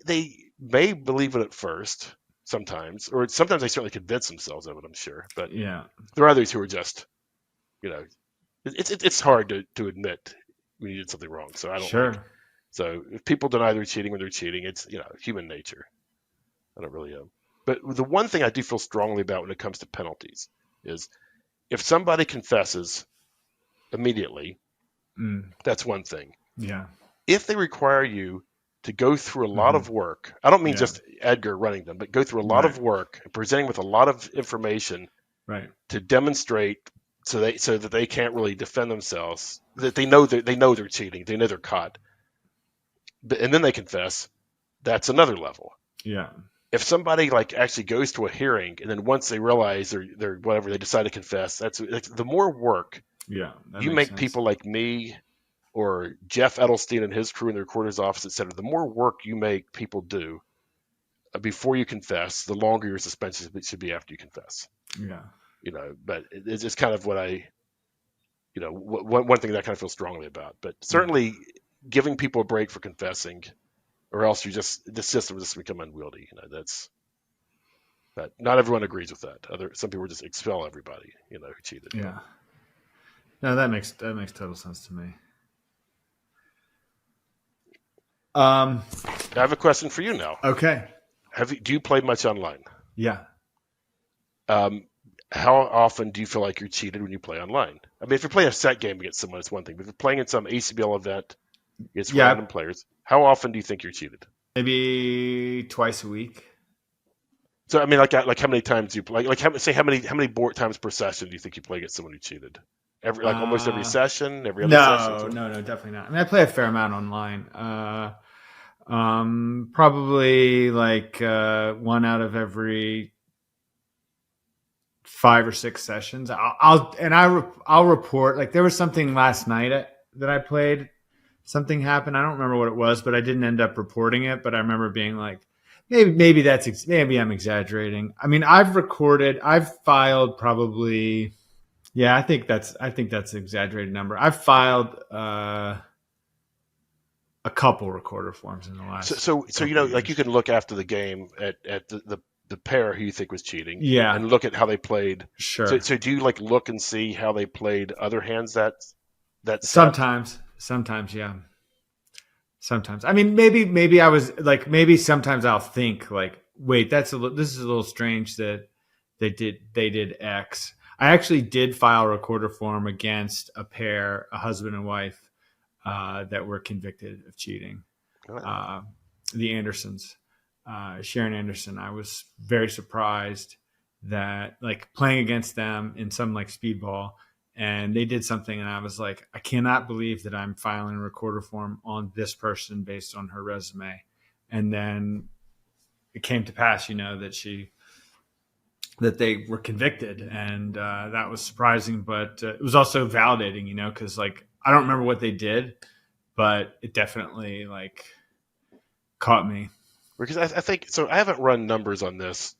They may believe it at first sometimes, or sometimes they certainly convince themselves of it, I'm sure. But Yeah. there are others who are just, it's hard to admit when you did something wrong. So I don't Sure. So if people deny they're cheating when they're cheating, it's, human nature. I don't really know. But the one thing I do feel strongly about when it comes to penalties is if somebody confesses immediately, that's one thing. Yeah. If they require you to go through a lot of work, I don't mean just EDGAR running them, but go through a lot of work and presenting with a lot of information to demonstrate so that they can't really defend themselves, that they know they're cheating, they know they're caught, and then they confess, that's another level. Yeah. If somebody actually goes to a hearing and then once they realize they're whatever, they decide to confess, that's the more work. Yeah. You make people like me or Jeff Edelstein and his crew in the recorder's office, etc. The more work you make people do before you confess, the longer your suspension should be after you confess. Yeah. But it's just kind of what one thing that I kind of feel strongly about. But certainly giving people a break for confessing, or else the system will just become unwieldy. But not everyone agrees with that. Some people just expel everybody, who cheated. Yeah. No, that makes total sense to me. I have a question for you now. Okay. Do you play much online? Yeah. How often do you feel like you're cheated when you play online? I mean, if you're playing a set game against someone, it's one thing. But if you're playing in some ACBL event against random players, how often do you think you're cheated? Maybe twice a week. So I mean, like how many times do you play? How many board times per session do you think you play against someone who cheated? Almost every session, every other session? No, definitely not. I mean, I play a fair amount online. Probably one out of every 5 or 6 sessions. I'll report. Like there was something last night that I played. Something happened. I don't remember what it was, but I didn't end up reporting it. But I remember being like, maybe I'm exaggerating. I mean, I've filed probably. Yeah, I think that's an exaggerated number. I've filed a couple recorder forms in the last. So you can look after the game at the pair who you think was cheating. Yeah. And look at how they played. Sure. So do you look and see how they played other hands that Sometimes, yeah. Sometimes. I mean, maybe I was maybe sometimes I'll think wait, this is a little strange that they did X. I actually did file a recorder form against a pair, a husband and wife, that were convicted of cheating. The Andersons, Sharon Anderson. I was very surprised that playing against them in some speedball, and they did something, and I was like, I cannot believe that I'm filing a recorder form on this person based on her resume. And then it came to pass, that they were convicted, and that was surprising, but it was also validating, because I don't remember what they did, but it definitely caught me. Because I think so. I haven't run numbers on this,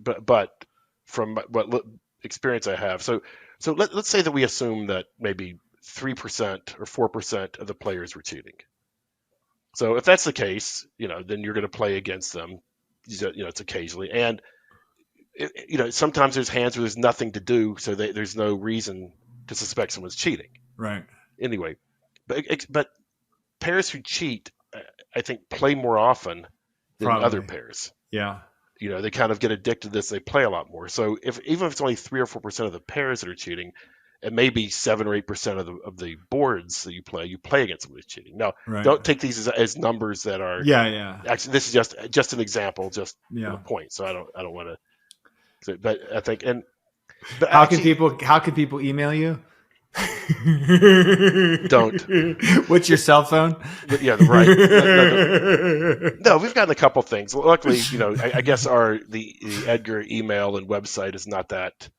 but from what experience I have, so let's say that we assume that maybe 3% or 4% of the players were cheating. So if that's the case, then you're going to play against them. It's occasionally, and sometimes there's hands where there's nothing to do, so there's no reason to suspect someone's cheating. Right. Anyway, but pairs who cheat, I think, play more often than Probably. other pairs. Yeah. They kind of get addicted to this. They play a lot more. So even if it's only 3 or 4% of the pairs that are cheating, it may be 7 or 8% of the boards that you play against somebody who's cheating. Now, Right. don't take these as numbers that are. Yeah. Actually, this is just an example, just a point. So I don't want to. But I think but how can people email you? Don't. What's your cell phone? Yeah, right. No, we've gotten a couple things. Luckily, I guess the EDGAR email and website is not that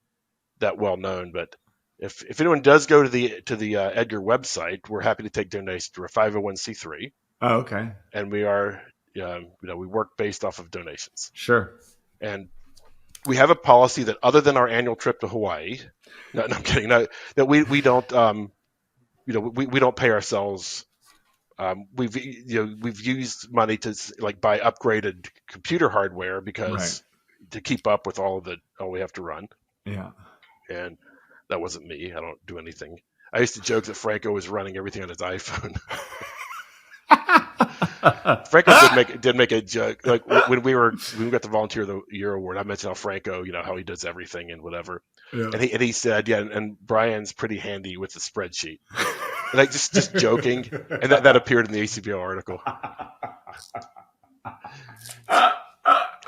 well known. But if anyone does go to the EDGAR website, we're happy to take donations. We're a 501c3. Oh, okay. And we are, we work based off of donations. Sure. And we have a policy that, other than our annual trip to Hawaii, no, I'm kidding. No, that we don't, we don't pay ourselves. We've used money to buy upgraded computer hardware because to keep up with all we have to run. Yeah. And that wasn't me. I don't do anything. I used to joke that Franco was running everything on his iPhone. Franco did make a joke, like when we got the Volunteer of the Year award. I mentioned how Franco, how he does everything and whatever. Yeah. And he said, yeah, and Brian's pretty handy with the spreadsheet. Like just joking, and that appeared in the ACBO article.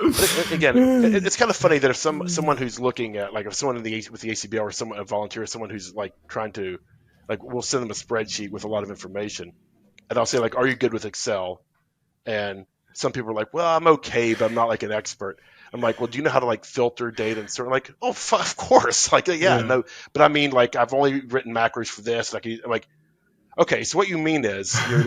But again, it's kind of funny that if someone who's looking at, if someone with the ACBO or a volunteer, someone who's trying to, we'll send them a spreadsheet with a lot of information. And I'll say, are you good with Excel? And some people are like, well, I'm okay, but I'm not an expert. I'm like, well, do you know how to filter data and sort of of course. No. But I mean, I've only written macros for this. I'm like, okay, so what you mean is you're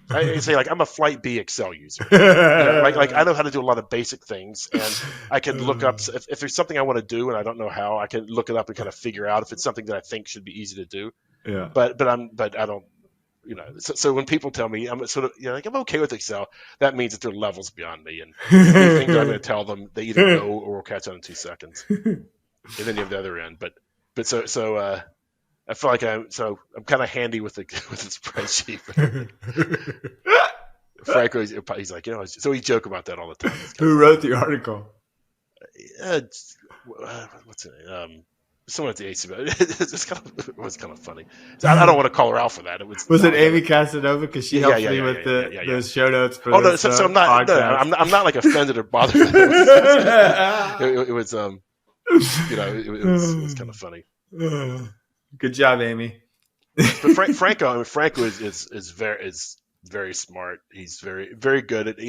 I say I'm a Flight B Excel user. I know how to do a lot of basic things, and I can look up if there's something I want to do and I don't know how, I can look it up and kind of figure out if it's something that I think should be easy to do. Yeah. But I don't. So when people tell me I'm sort of I'm okay with Excel, that means that they're levels beyond me, and anything that I'm going to tell them, they either know or will catch on in 2 seconds. And then you have the other end. But so I feel like I'm kind of handy with the spreadsheet. Franco, he's like, so we joke about that all the time. Who wrote the article? What's it? Someone at the ACB. It was kind of funny. So I don't want to call her out for that. Was it Amy Casanova? Because she helped me with those show notes for this. So I'm not. No, I'm not offended or bothered. It was it was kind of funny. Good job, Amy. But Franco is very smart. He's very, very good at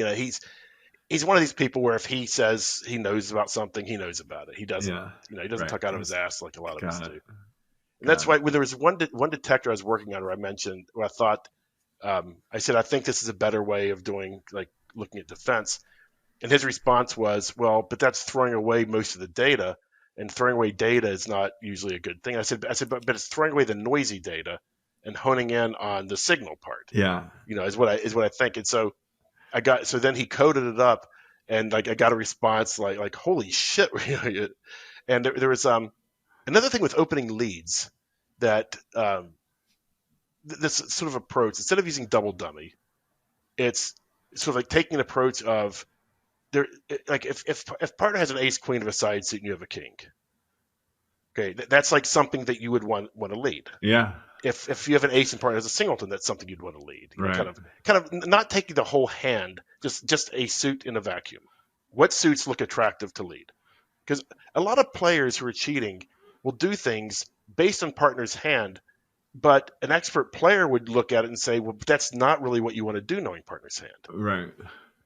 he's one of these people where if he says he knows about something, he knows about it. He doesn't he doesn't talk out of his ass like a lot of us do. And that's why when there was one detector I was working on, where I mentioned, where I thought I said I think this is a better way of doing looking at defense, and his response was, well, but that's throwing away most of the data. And throwing away data is not usually a good thing. I said, but it's throwing away the noisy data and honing in on the signal part. Yeah, is what I think. And so then he coded it up, and I got a response like holy shit. And there was another thing with opening leads that this sort of approach, instead of using double dummy, it's sort of taking an approach of, if partner has an ace queen of a side suit and you have a king, okay, that's something that you would want to lead. Yeah. If you have an ace and partner has a singleton, that's something you'd want to lead. Right. Kind of not taking the whole hand, just a suit in a vacuum. What suits look attractive to lead? Because a lot of players who are cheating will do things based on partner's hand, but an expert player would look at it and say, well, that's not really what you want to do knowing partner's hand. Right.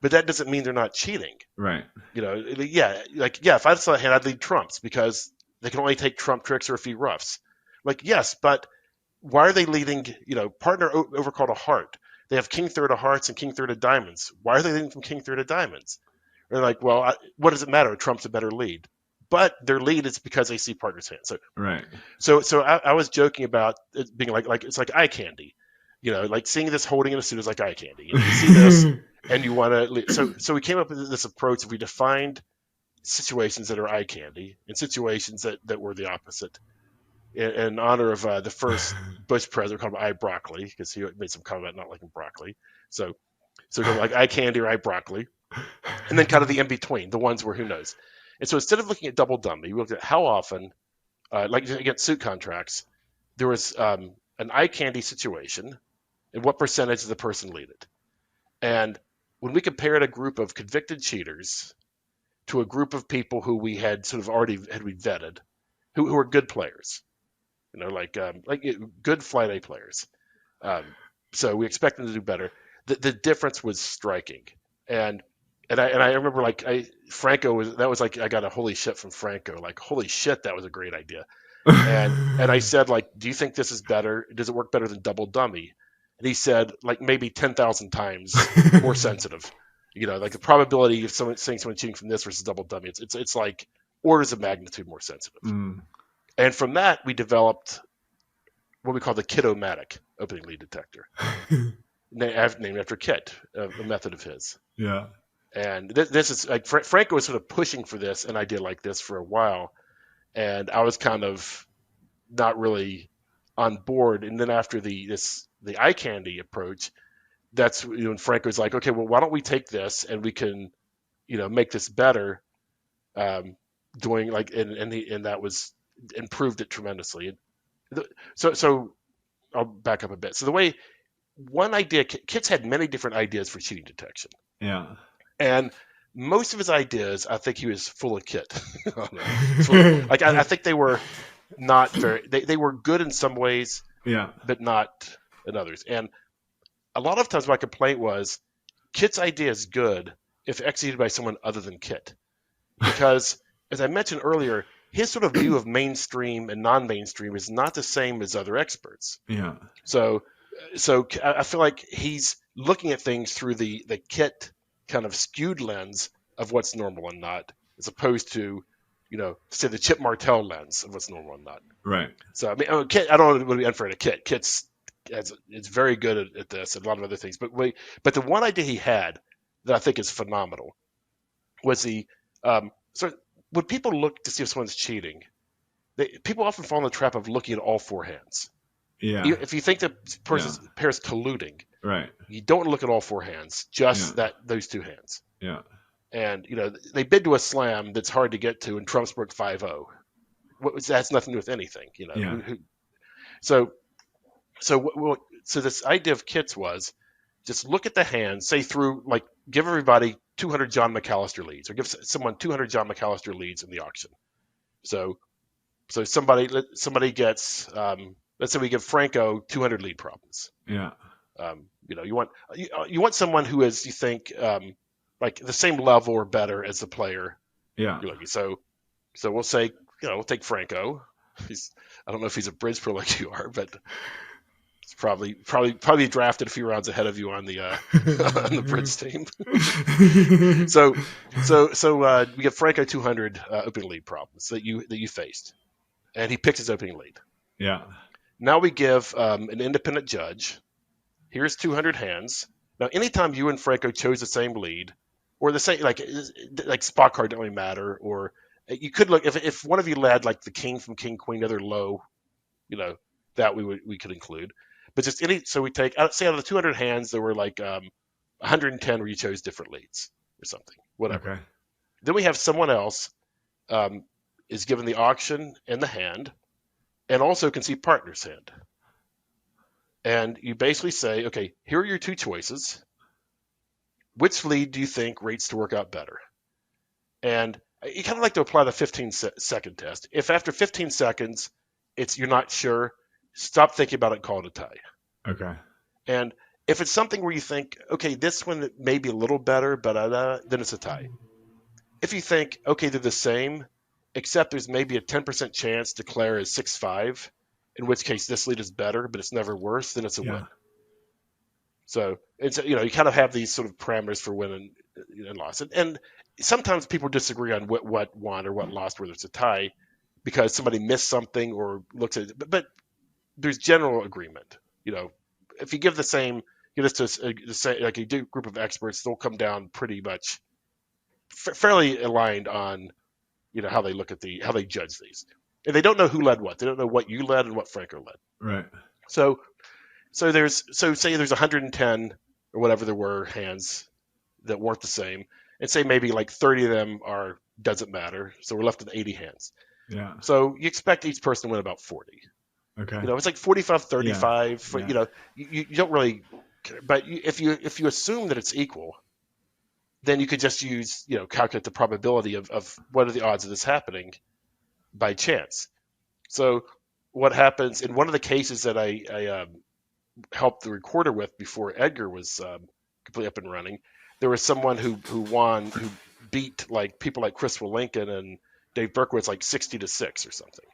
But that doesn't mean they're not cheating. Right. If I saw a hand, I'd lead trumps because they can only take trump tricks or a few roughs. Yes, but why are they leading, partner overcalled a heart? They have king third of hearts and king third of diamonds. Why are they leading from king third of diamonds? They're well, what does it matter? Trump's a better lead. But their lead is because they see partner's hand. So, right. So I was joking about it being it's like eye candy. Seeing this holding in a suit is like eye candy. You see this. And you want to, so we came up with this approach. We defined situations that are eye candy and situations that were the opposite. In honor of the first Bush president, called him eye broccoli, because he made some comment not liking broccoli. So kind of like eye candy or eye broccoli, and then kind of the in between, the ones where who knows. And so instead of looking at double dummy, we looked at how often, like against suit contracts, there was an eye candy situation, and what percentage of the person lead it. And when we compared a group of convicted cheaters to a group of people who we had sort of already had we vetted, who were good players, like good flight A players. So we expect them to do better. The difference was striking, and I remember Franco was like I got a holy shit from Franco, like holy shit, that was a great idea. And I said, like, do you think this is better? Does it work better than double dummy? And he said, like, maybe 10,000 times more sensitive. Like the probability of someone cheating from this versus double dummy, it's like orders of magnitude more sensitive. And from that, we developed what we call the Kit-O-Matic opening lead detector, named after Kit, a method of his. Yeah. And this is like Franco was sort of pushing for this, an idea like this for a while, and I was kind of not really on board. And then after the eye candy approach, that's when Franco's like, okay, well, why don't we take this and we can, make this better, doing like, and that was improved it tremendously. So I'll back up a bit. So the way one idea, Kit's had many different ideas for cheating detection. Yeah. And most of his ideas, I think he was full of Kit. I think they were not very, they were good in some ways, but not in others. And a lot of times my complaint was Kit's idea is good if executed by someone other than Kit. Because, as I mentioned earlier, his sort of view of mainstream and non-mainstream is not the same as other experts. Yeah. So I feel like he's looking at things through the Kit kind of skewed lens of what's normal and not, as opposed to, say the Chip Martell lens of what's normal and not. Right. So I mean, Kit, I don't want to be unfair to Kit. Kit's it's very good at this and a lot of other things. But the one idea he had that I think is phenomenal was so when people look to see if someone's cheating, people often fall in the trap of looking at all four hands. Yeah. If you think the person's pair's colluding, right, you don't look at all four hands, just those two hands. Yeah. And they bid to a slam that's hard to get to, and Trump's broke 5-0. That's nothing to do with anything, Yeah. So this idea of Kit's was just look at the hands, say through, like, give everybody 200 John McAllister leads, or give someone 200 John McAllister leads in the auction. So somebody gets, let's say we give Franco 200 lead problems. Yeah. You want someone who is, you think, like the same level or better as the player. Yeah. So we'll say, we'll take Franco. I don't know if he's a bridge pro like you are, but it's probably drafted a few rounds ahead of you on the on the bridge team. so we give Franco 200 opening lead problems that you faced, and he picks his opening lead. Yeah. Now we give an independent judge. Here's 200 hands. Now, anytime you and Franco chose the same lead, or the same, like spot card don't really matter, or you could look if one of you led like the king from king queen, other low, that we could include. But just so we take, say out of the 200 hands, there were like 110 where you chose different leads or something, whatever. Okay. Then we have someone else is given the auction and the hand, and also can see partner's hand. And you basically say, okay, here are your two choices. Which lead do you think rates to work out better? And you kind of like to apply the 15-second test. If after 15 seconds you're not sure, stop thinking about it and call it a tie. Okay. And if it's something where you think, okay, this one may be a little better, but then it's a tie. If you think, okay, they're the same, except there's maybe a 10% chance declare as 6-5, in which case this lead is better, but it's never worse, then it's a win. So it's you kind of have these sort of parameters for win and loss, and sometimes people disagree on what won or what lost, whether it's a tie, because somebody missed something or looks at it. But there's general agreement. If you give the same, this to like a group of experts, they'll come down pretty much fairly aligned on how they look at how they judge these, and they don't know who led what. They don't know what you led and what Franco led. Right. So say there's 110 or whatever there were hands that weren't the same, and say maybe like 30 of them doesn't matter. So we're left with 80 hands. Yeah. So you expect each person to win about 40. Okay. It's like 45-35. Yeah. You don't really, but if you assume that it's equal, then you could just use calculate the probability of what are the odds of this happening by chance. So what happens in one of the cases that I helped the recorder with before EDGAR was completely up and running, there was someone who beat like people like Chris Lincoln and Dave Berkowitz like 60-6 or something.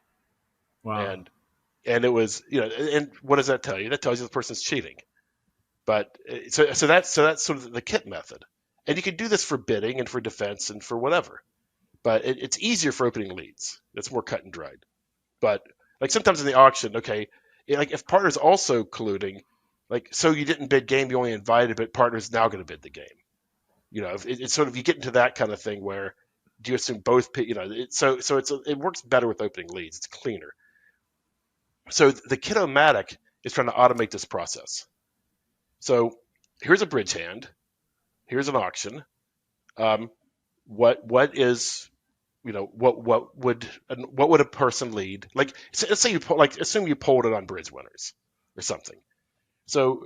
Wow. And it was and what does that tell you? That tells you the person's cheating. But so that's sort of the KIT method, and you can do this for bidding and for defense and for whatever. But it's easier for opening leads. It's more cut and dried. But like sometimes in the auction, okay, like if partner's also colluding, like so you didn't bid game, you only invited, but partner's now going to bid the game. It's sort of you get into that kind of thing where do you assume both? It works better with opening leads. It's cleaner. So the Kit-O-Matic is trying to automate this process. So here's a bridge hand. Here's an auction. What is what would a person lead? Like let's say assume you polled it on bridge winners or something. So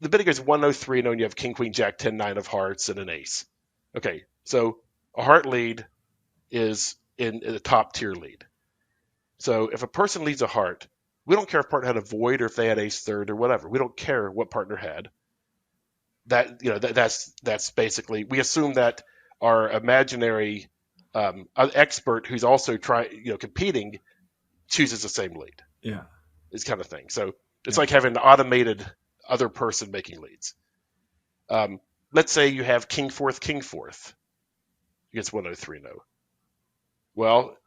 the bidding is 103, and you have king, queen, jack, 10, 9 of hearts, and an ace. Okay, so a heart lead is in the top tier lead. So if a person leads a heart, we don't care if partner had a void or if they had ace third or whatever. We don't care what partner had. That's basically, we assume that our imaginary expert who's also competing chooses the same lead. Yeah. This kind of thing. So it's like having an automated other person making leads. Let's say you have king fourth against 103 no. Well,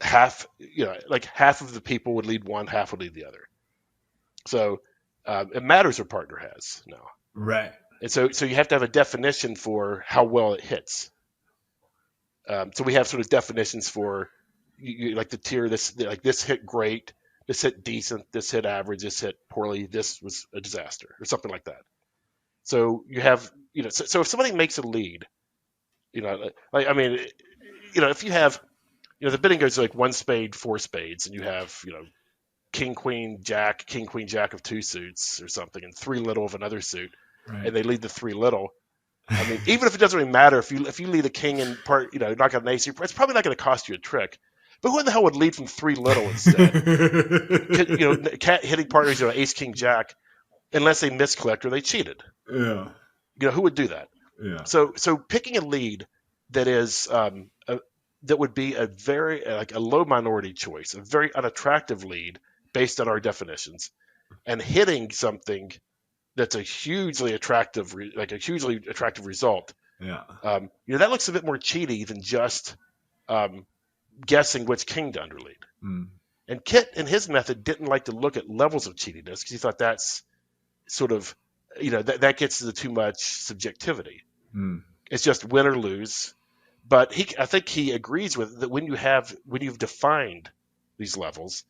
half of the people would lead one, half would lead the other. So it matters what partner has now. Right. And so you have to have a definition for how well it hits. So we have sort of definitions for like the tier. This hit great, this hit decent, this hit average, this hit poorly, this was a disaster, or something like that. So you have so if somebody makes a lead, if you have the bidding goes like 1 spade, 4 spades, and you have king queen jack of 2 suits or something, and 3 little of another suit. Right. And they lead the 3 little. I mean, even if it doesn't really matter, if you lead a king and knock out an ace, it's probably not going to cost you a trick. But who the hell would lead from 3 little instead? Hitting partners, ace, king, jack, unless they misclicked or they cheated. Yeah. Who would do that? Yeah. So picking a lead that is that would be a very a low minority choice, a very unattractive lead based on our definitions, and hitting something that's a hugely attractive result. Yeah. That looks a bit more cheaty than just guessing which king to underlead. Mm. And Kit, in his method, didn't like to look at levels of cheatiness because he thought that's sort of, that gets to too much subjectivity. Mm. It's just win or lose. But I think he agrees with that when you've defined these levels,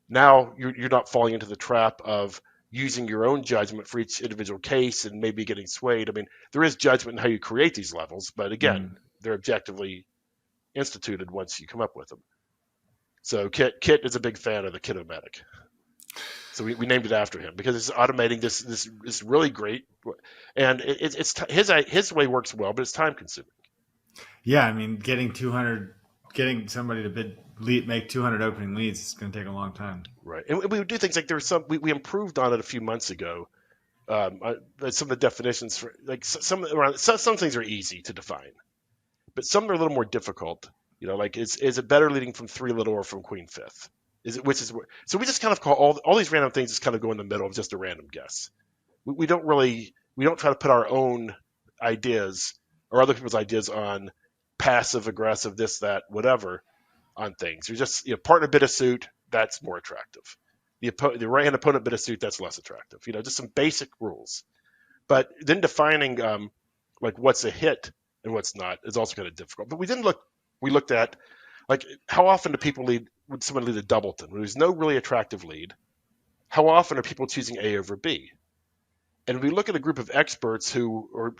now you're not falling into the trap of using your own judgment for each individual case and maybe getting swayed. I mean, there is judgment in how you create these levels, but again, they're objectively instituted once you come up with them. So Kit is a big fan of the Kit-O-Matic. So we named it after him because it's automating this is really great, and his way works well, but it's time consuming. Yeah, I mean, getting somebody to make 200 opening leads is going to take a long time. Right, and we would do things like we improved on it a few months ago. Some of the definitions for some things are easy to define, but some are a little more difficult. Is it better leading from 3 little or from queen fifth? So we just kind of call all these random things just kind of go in the middle of just a random guess. We don't try to put our own ideas or other people's ideas on passive aggressive this that whatever on things. You're just partner bid a suit, that's more attractive. The right hand opponent bid a suit, that's less attractive. Just some basic rules. But then defining what's a hit and what's not is also kind of difficult. But we looked at, like, how often would someone lead a doubleton when there's no really attractive lead? How often are people choosing A over B? And we look at a group of experts or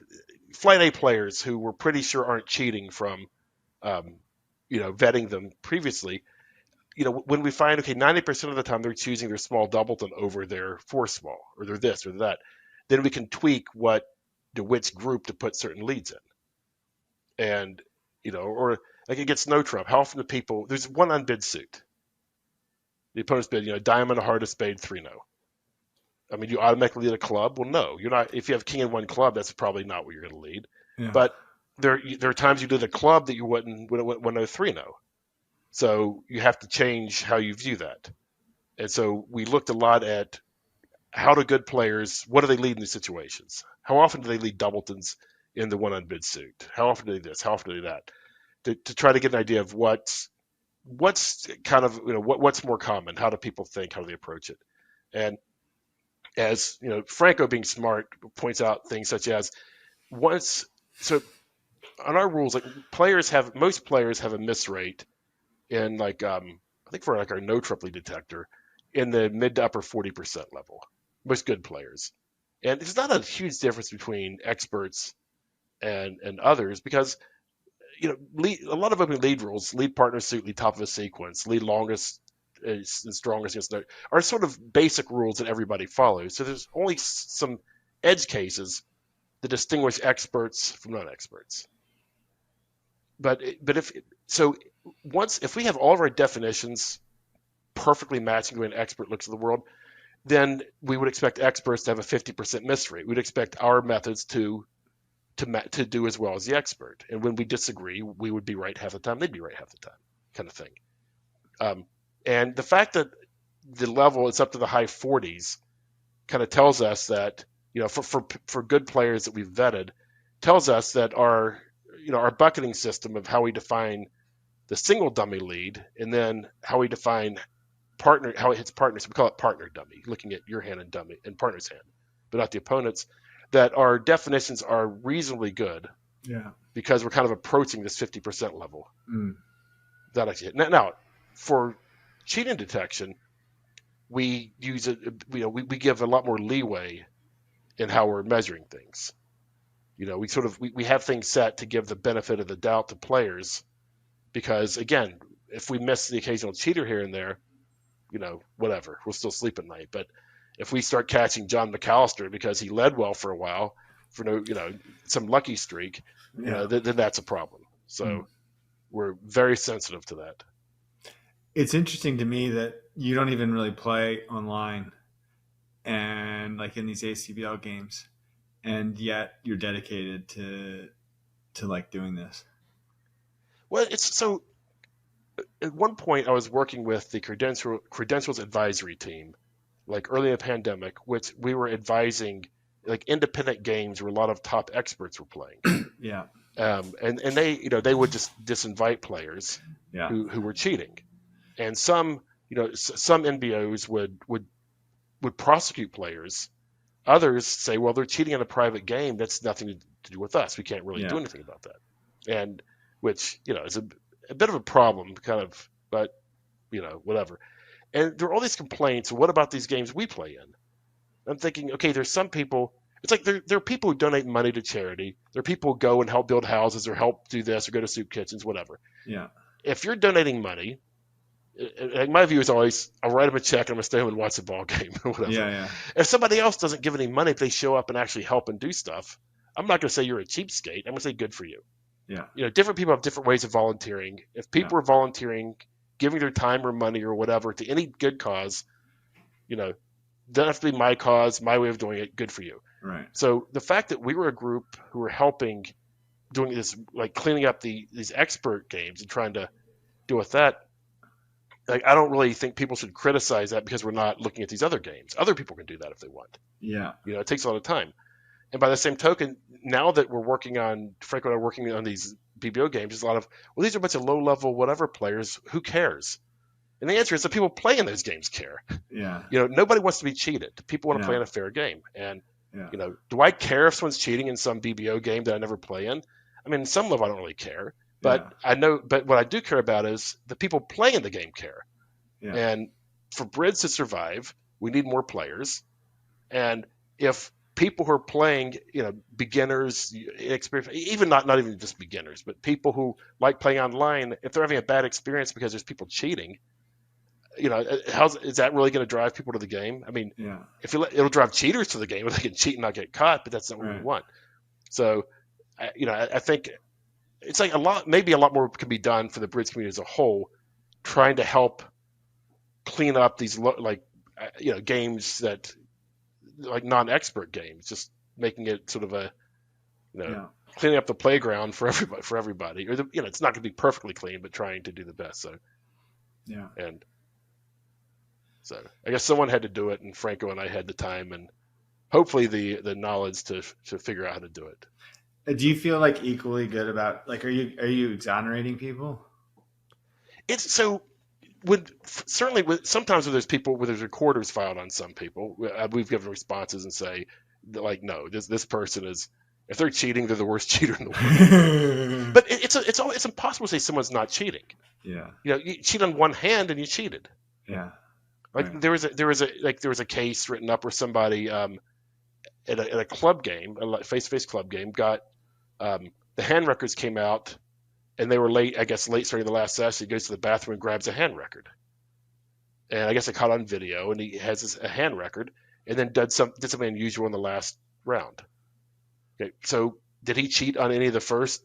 flight A players who we're pretty sure aren't cheating from, vetting them previously. When we find, okay, 90% of the time they're choosing their small doubleton over their four small, or their this or that, then we can tweak which group to put certain leads in. And, or like against no trump, how often do people, there's one unbid suit. The opponent's bid, diamond, a heart, a spade, 3-0. I mean, you automatically lead a club? Well, no, you're not. If you have king in one club, that's probably not what you're going to lead. Yeah. But there are times you lead a club that you wouldn't 3-0. So you have to change how you view that. And so we looked a lot at how do good players, what do they lead in these situations? How often do they lead doubletons in the one unbid suit? How often do they this? How often do they that? To try to get an idea of what's kind of, what's more common? How do people think? How do they approach it? And as Franco, being smart, points out things such as on our rules, like most players have a miss rate in, like, I think for like our no trip lead detector, in the mid to upper 40% level. Most good players, and there's not a huge difference between experts and others, because a lot of open lead rules, lead partner suit, lead top of a sequence, lead longest and strongest against no, are sort of basic rules that everybody follows. So there's only some edge cases that distinguish experts from non-experts. But if we have all of our definitions perfectly matching the way an expert looks at the world, then we would expect experts to have a 50% miss rate. We'd expect our methods to do as well as the expert. And when we disagree, we would be right half the time, they'd be right half the time, kind of thing. And the fact that the level is up to the high 40s kind of tells us that, for good players that we've vetted, tells us that our bucketing system of how we define the single dummy lead, and then how we define partner, how it hits partners, we call it partner dummy, looking at your hand and partner's hand, but not the opponent's, that our definitions are reasonably good. Yeah. Because we're kind of approaching this 50% level. That actually now for cheating detection, we use it. We give a lot more leeway in how we're measuring things. We have things set to give the benefit of the doubt to players, because again, if we miss the occasional cheater here and there, whatever, we'll still sleep at night. But if we start catching John McAllister because he led well for a while, for some lucky streak, then that's a problem. So we're very sensitive to that. It's interesting to me that you don't even really play online and like in these ACBL games, and yet you're dedicated to like doing this. Well, it's so. At one point, I was working with the credentials advisory team, like early in the pandemic, which we were advising like independent games where a lot of top experts were playing. Yeah. And they would just disinvite players who were cheating, and some NBOs would prosecute players. Others say, well, they're cheating in a private game. That's nothing to do with us. We can't really do anything about that. And which is a bit of a problem, kind of, but whatever. And there are all these complaints. What about these games we play in? I'm thinking, okay, there's some people. It's like there are people who donate money to charity. There are people who go and help build houses or help do this or go to soup kitchens, whatever. Yeah. If you're donating money, my view is always, I'll write them a check and I'm going to stay home and watch the ball game or whatever. Yeah. If somebody else doesn't give any money, if they show up and actually help and do stuff, I'm not going to say you're a cheapskate. I'm going to say good for you. Yeah. Different people have different ways of volunteering. If people are volunteering, giving their time or money or whatever to any good cause, doesn't have to be my cause, my way of doing it, good for you. Right. So the fact that we were a group who were helping, doing this, like cleaning up these expert games and trying to deal with that, like, I don't really think people should criticize that because we're not looking at these other games. Other people can do that if they want. Yeah. It takes a lot of time. And by the same token, now that we're working on, Franco and I are working on these BBO games, there's a lot of, well, these are a bunch of low-level whatever players. Who cares? And the answer is that people playing those games care. Yeah. Nobody wants to be cheated. People want to play in a fair game. And, do I care if someone's cheating in some BBO game that I never play in? I mean, some level I don't really care, but but what I do care about is the people playing the game care. Yeah. And for Brids to survive, we need more players. And if people who are playing, beginners, inexperienced, even not even just beginners, but people who like playing online, if they're having a bad experience because there's people cheating, is that really going to drive people to the game? I mean, it'll drive cheaters to the game, where they can cheat and not get caught, but that's not what we want. So, I think it's like maybe a lot more can be done for the Brids community as a whole, trying to help clean up these games that like non-expert games, just making it sort of a cleaning up the playground for everybody. Or it's not going to be perfectly clean, but trying to do the best. So and so I guess someone had to do it, and Franco and I had the time and hopefully the knowledge to figure out how to do it. Do you feel like equally good about, like, are you exonerating people? It's so. Sometimes when there's people, where there's recorders filed on some people, we've given responses and say, like, no, this person is, if they're cheating, they're the worst cheater in the world. But it's impossible to say someone's not cheating. Yeah. You cheat on one hand and you cheated. Yeah. Like there was a case written up where somebody at a club game, a face-to-face club game, got the hand records came out. And they were late starting the last session. He goes to the bathroom and grabs a hand record. And I guess I caught on video, and he has a hand record, and then did something unusual in the last round. Okay, so did he cheat on any of the first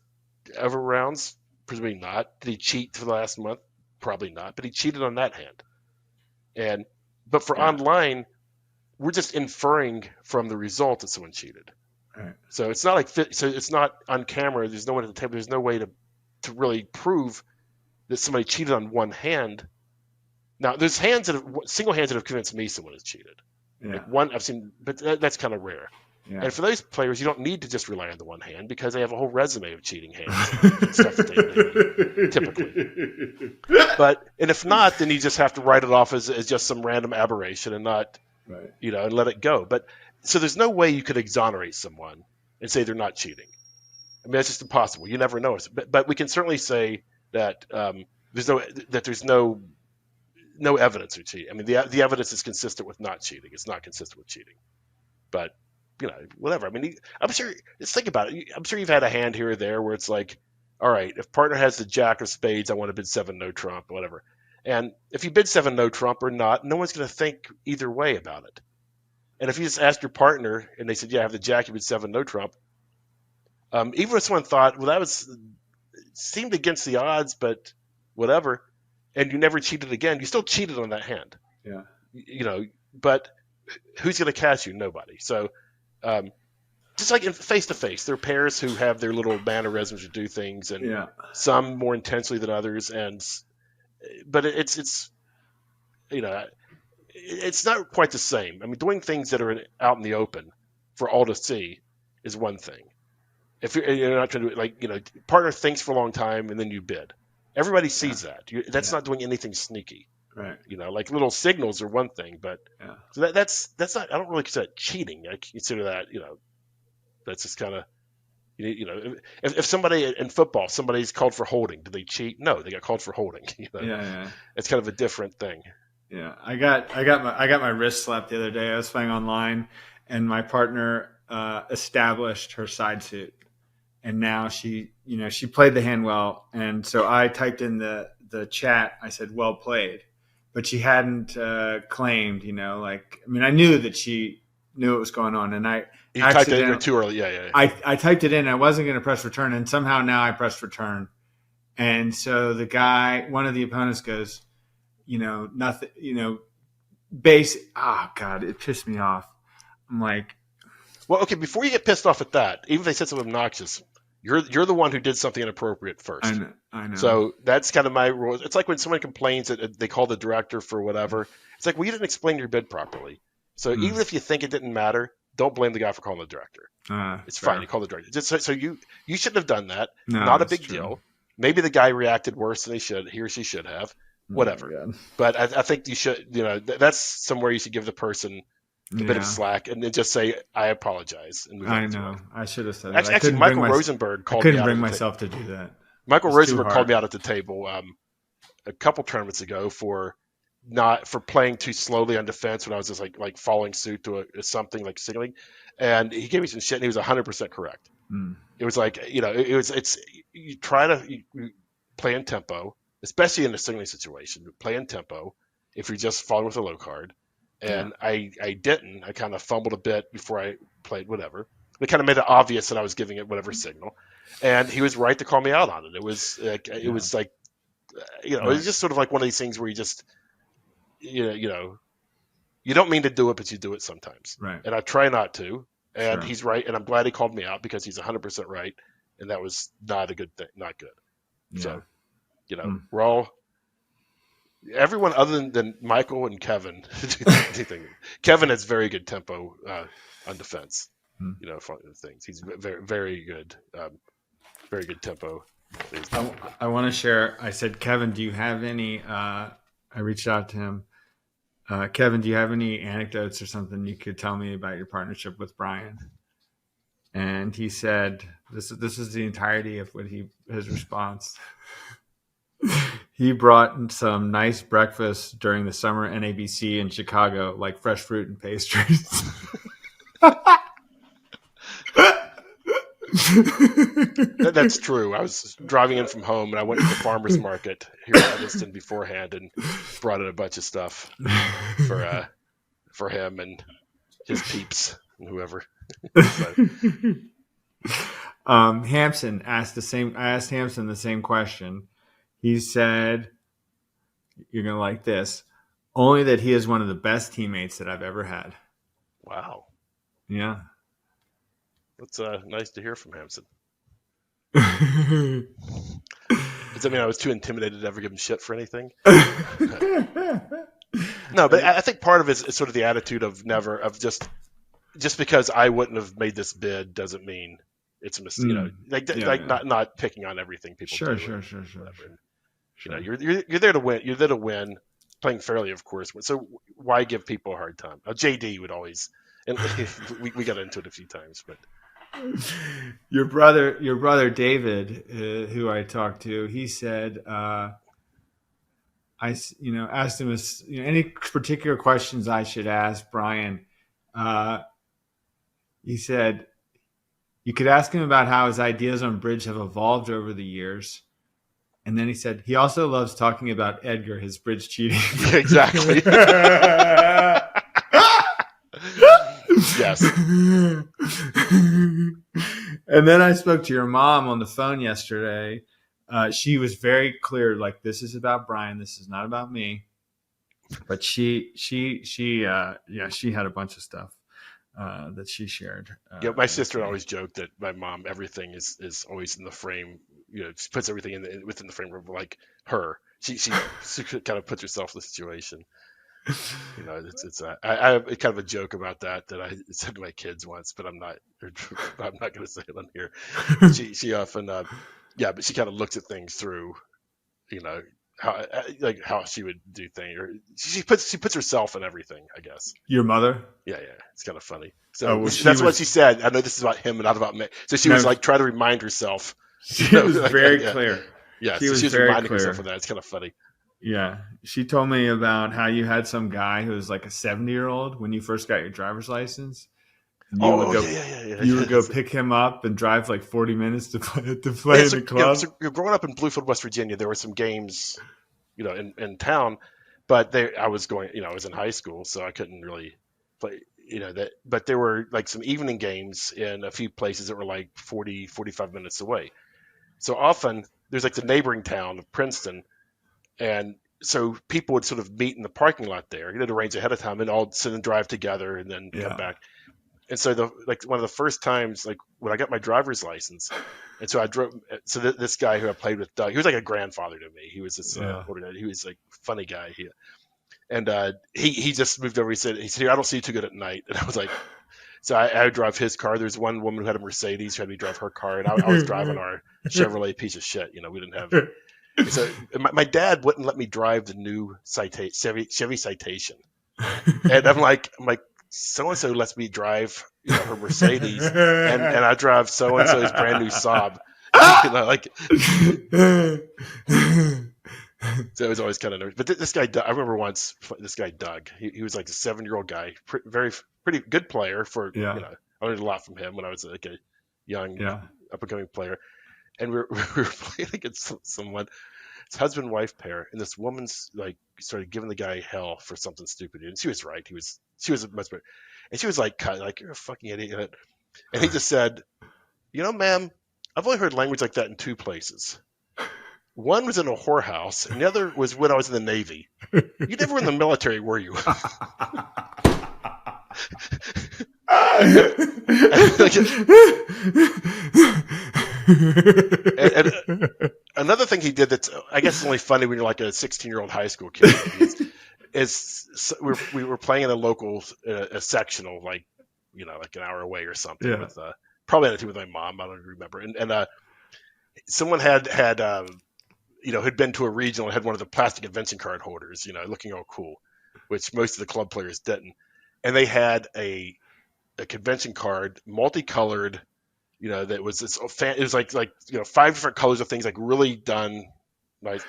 ever rounds? Presumably not. Did he cheat for the last month? Probably not. But he cheated on that hand. But for online, we're just inferring from the result that someone cheated. Right. So it's not it's not on camera. There's no one at the table. There's no way to really prove that somebody cheated on one hand. Now, there's single hands that have convinced me someone has cheated. Yeah. Like one I've seen, but that's kind of rare. Yeah. And for those players, you don't need to just rely on the one hand, because they have a whole resume of cheating hands and stuff that they typically. And if not, then you just have to write it off as just some random aberration and not, and let it go. But so there's no way you could exonerate someone and say they're not cheating. I mean, that's just impossible. You never know. But we can certainly say that there's no evidence of cheating. I mean, the evidence is consistent with not cheating. It's not consistent with cheating. But whatever. I mean, I'm sure. Just think about it. I'm sure you've had a hand here or there where it's like, all right, if partner has the jack of spades, I want to bid 7 no trump, whatever. And if you bid 7 no trump or not, no one's going to think either way about it. And if you just ask your partner and they said, yeah, I have the jack, you bid 7 no trump. Even if someone thought, well, that seemed against the odds, but whatever, and you never cheated again, you still cheated on that hand. Yeah. But who's going to catch you? Nobody. So, just like in face-to-face, there are pairs who have their little mannerisms to do things, and some more intensely than others. But it's not quite the same. I mean, doing things that are out in the open for all to see is one thing. If you're not trying to partner thinks for a long time and then you bid, everybody sees that. That's not doing anything sneaky. Right. Like little signals are one thing, but so that's not. I don't really consider that cheating. I consider that that's just kind of if somebody in football, somebody's called for holding, do they cheat? No, they got called for holding. It's kind of a different thing. Yeah, I got my wrist slapped the other day. I was playing online, and my partner established her side suit. And now she played the hand well. And so I typed in the chat, I said, well played. But she hadn't claimed, I knew that she knew what was going on. And you typed it in too early. Yeah. I typed it in. I wasn't going to press return. And somehow now I pressed return. And so the guy, one of the opponents goes, nothing, God, it pissed me off. I'm like, well, okay, before you get pissed off at that, even if they said something obnoxious, you're the one who did something inappropriate first. I know. So that's kind of my rule. It's like when someone complains that they call the director for whatever. It's like, well, you didn't explain your bid properly. So even if you think it didn't matter, don't blame the guy for calling the director. It's fair. fine. You call the director. Just so you shouldn't have done that. No, not a big deal. Maybe the guy reacted worse than he or she should have. Whatever. But I think you should. That's somewhere you should give the person a bit of slack, and then just say, I apologize, and move on I with your know. life. I should have said that. Actually, Michael Rosenberg I called me couldn't out bring at the myself to do that. Michael It's too Rosenberg called hard. me out at the table a couple tournaments ago for playing too slowly on defense when I was just like following suit to something like signaling, and he gave me some shit, and he was 100% correct. It was like, it's you try to you play in tempo, especially in a signaling situation. Play in tempo if you're just following with a low card, and I didn't. I kind of fumbled a bit before I played whatever. It kind of made it obvious that I was giving it whatever signal, and he was right to call me out on it. It was like it was just sort of like one of these things where you just you don't mean to do it, but you do it sometimes. Right. And I try not to. And Sure. he's right, and I'm glad he called me out because he's 100% right, and that was not a good thing, not good. Yeah. So, we're all everyone other than Michael and Kevin. Kevin has very good tempo on defense. Things. He's very, very good, very good tempo. I want to share. I said, Kevin, do you have any? I reached out to him. Kevin, do you have any anecdotes or something you could tell me about your partnership with Brian? And he said, "This is the entirety of what his response." He brought some nice breakfast during the summer NABC in Chicago, like fresh fruit and pastries. That's true. I was driving in from home, and I went to the farmer's market here in Evanston beforehand and brought in a bunch of stuff for him and his peeps and whoever. Hampson asked I asked Hampson the same question. He said, "You're gonna like this. Only that he is one of the best teammates that I've ever had." Wow. Yeah. That's nice to hear from Hampson. Does that mean I was too intimidated to ever give him shit for anything? No, but I think part of it is sort of the attitude of just because I wouldn't have made this bid doesn't mean it's a mistake. Not picking on everything people do. Sure. You're there to win. You're there to win, playing fairly, of course. So why give people a hard time? JD would always, and we got into it a few times, but. Your brother David, who I talked to, he said, I asked him any particular questions I should ask Brian. He said you could ask him about how his ideas on bridge have evolved over the years. And then he said he also loves talking about EDGAR, his bridge cheating. Exactly. Yes. And then I spoke to your mom on the phone yesterday. She was very clear, like, this is about Brian. This is not about me. But she had a bunch of stuff that she shared. My sister always joked that my mom, everything is always in the frame. She puts everything within the frame of like her. She kind of puts herself in the situation. It's I have kind of a joke about that I said to my kids once, but I'm not going to say it on here. She often, but she kind of looks at things through, how she would do things, or she puts herself in everything, I guess. Your mother? Yeah, it's kind of funny. So what she said. I know this is about him and not about me. So she was like trying to remind herself. She was very clear. Yeah, she was reminding herself of that. It's kind of funny. Yeah. She told me about how you had some guy who was like a 70-year-old when you first got your driver's license. You would go pick him up and drive like 40 minutes to play in the club. So growing up in Bluefield, West Virginia, there were some games, in town, but I was in high school, so I couldn't really play, but there were like some evening games in a few places that were like 40, 45 minutes away. So often there's like the neighboring town of Princeton. And so people would sort of meet in the parking lot there. You'd arrange ahead of time and all sit and drive together and then come back. And so one of the first times, like when I got my driver's license, and so I drove. So this guy who I played with, Doug, he was like a grandfather to me. He was this he was like a funny guy. He just moved over. He said, I don't see you too good at night. And I was like, so I would drive his car. There's one woman who had a Mercedes who had me drive her car, and I was driving our Chevrolet piece of shit. We didn't have. So my dad wouldn't let me drive the new Chevy Citation, and I'm like, so-and-so lets me drive, her Mercedes, and I drive so-and-so's brand new Saab. So it was always kind of nervous. But this guy, I remember once, this guy, Doug, he was like a 7-year-old guy, pretty good player for, I learned a lot from him when I was like a young, up-and-coming player. And we were playing against someone, it's husband and wife pair, and this woman's like started giving the guy hell for something stupid, and she was right. She was much better, and she was like, "You're a fucking idiot," and he just said, "Ma'am, I've only heard language like that in 2 places. One was in a whorehouse, and the other was when I was in the Navy. You never were in the military, were you?" and another thing he did that's, I guess, is only funny when you're like a 16-year-old high school kid is we were playing in a local a sectional, like like an hour away or something, with probably had to do with my mom, I don't remember, and someone had been to a regional and had one of the plastic convention card holders, looking all cool, which most of the club players didn't, and they had a convention card, multicolored, that was it was like 5 different colors of things, like really done nice.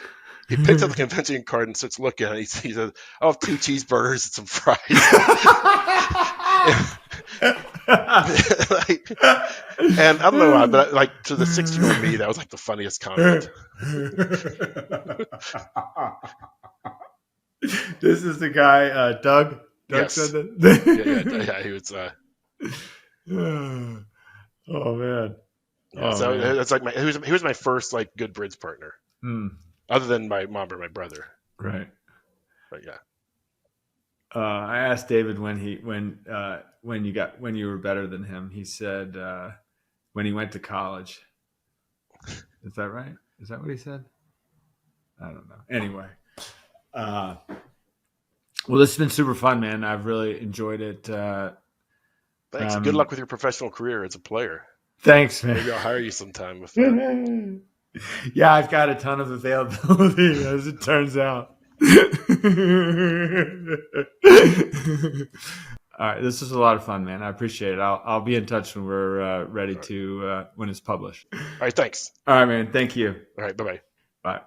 He picks up the convention card and starts looking at it. He says, "I'll have 2 cheeseburgers and some fries." And I don't know why, but like, to the 16-year-old me, that was like the funniest comment. This is the guy, Doug. Doug yes. said that. Yeah, he was. Oh man. Yeah, so man. That's like he was my first like good bridge partner, other than my mom or my brother. Right. But yeah. I asked David when you were better than him. He said when he went to college. Is that right? Is that what he said? I don't know. Anyway, well, this has been super fun, man. I've really enjoyed it. Thanks. Good luck with your professional career as a player. Thanks, man. Maybe I'll hire you sometime with. Yeah, I've got a ton of availability, as it turns out. All right, this is a lot of fun, man. I appreciate it. I'll be in touch when we're ready to when it's published. All right, thanks. All right, man. Thank you. All right, bye-bye. Bye.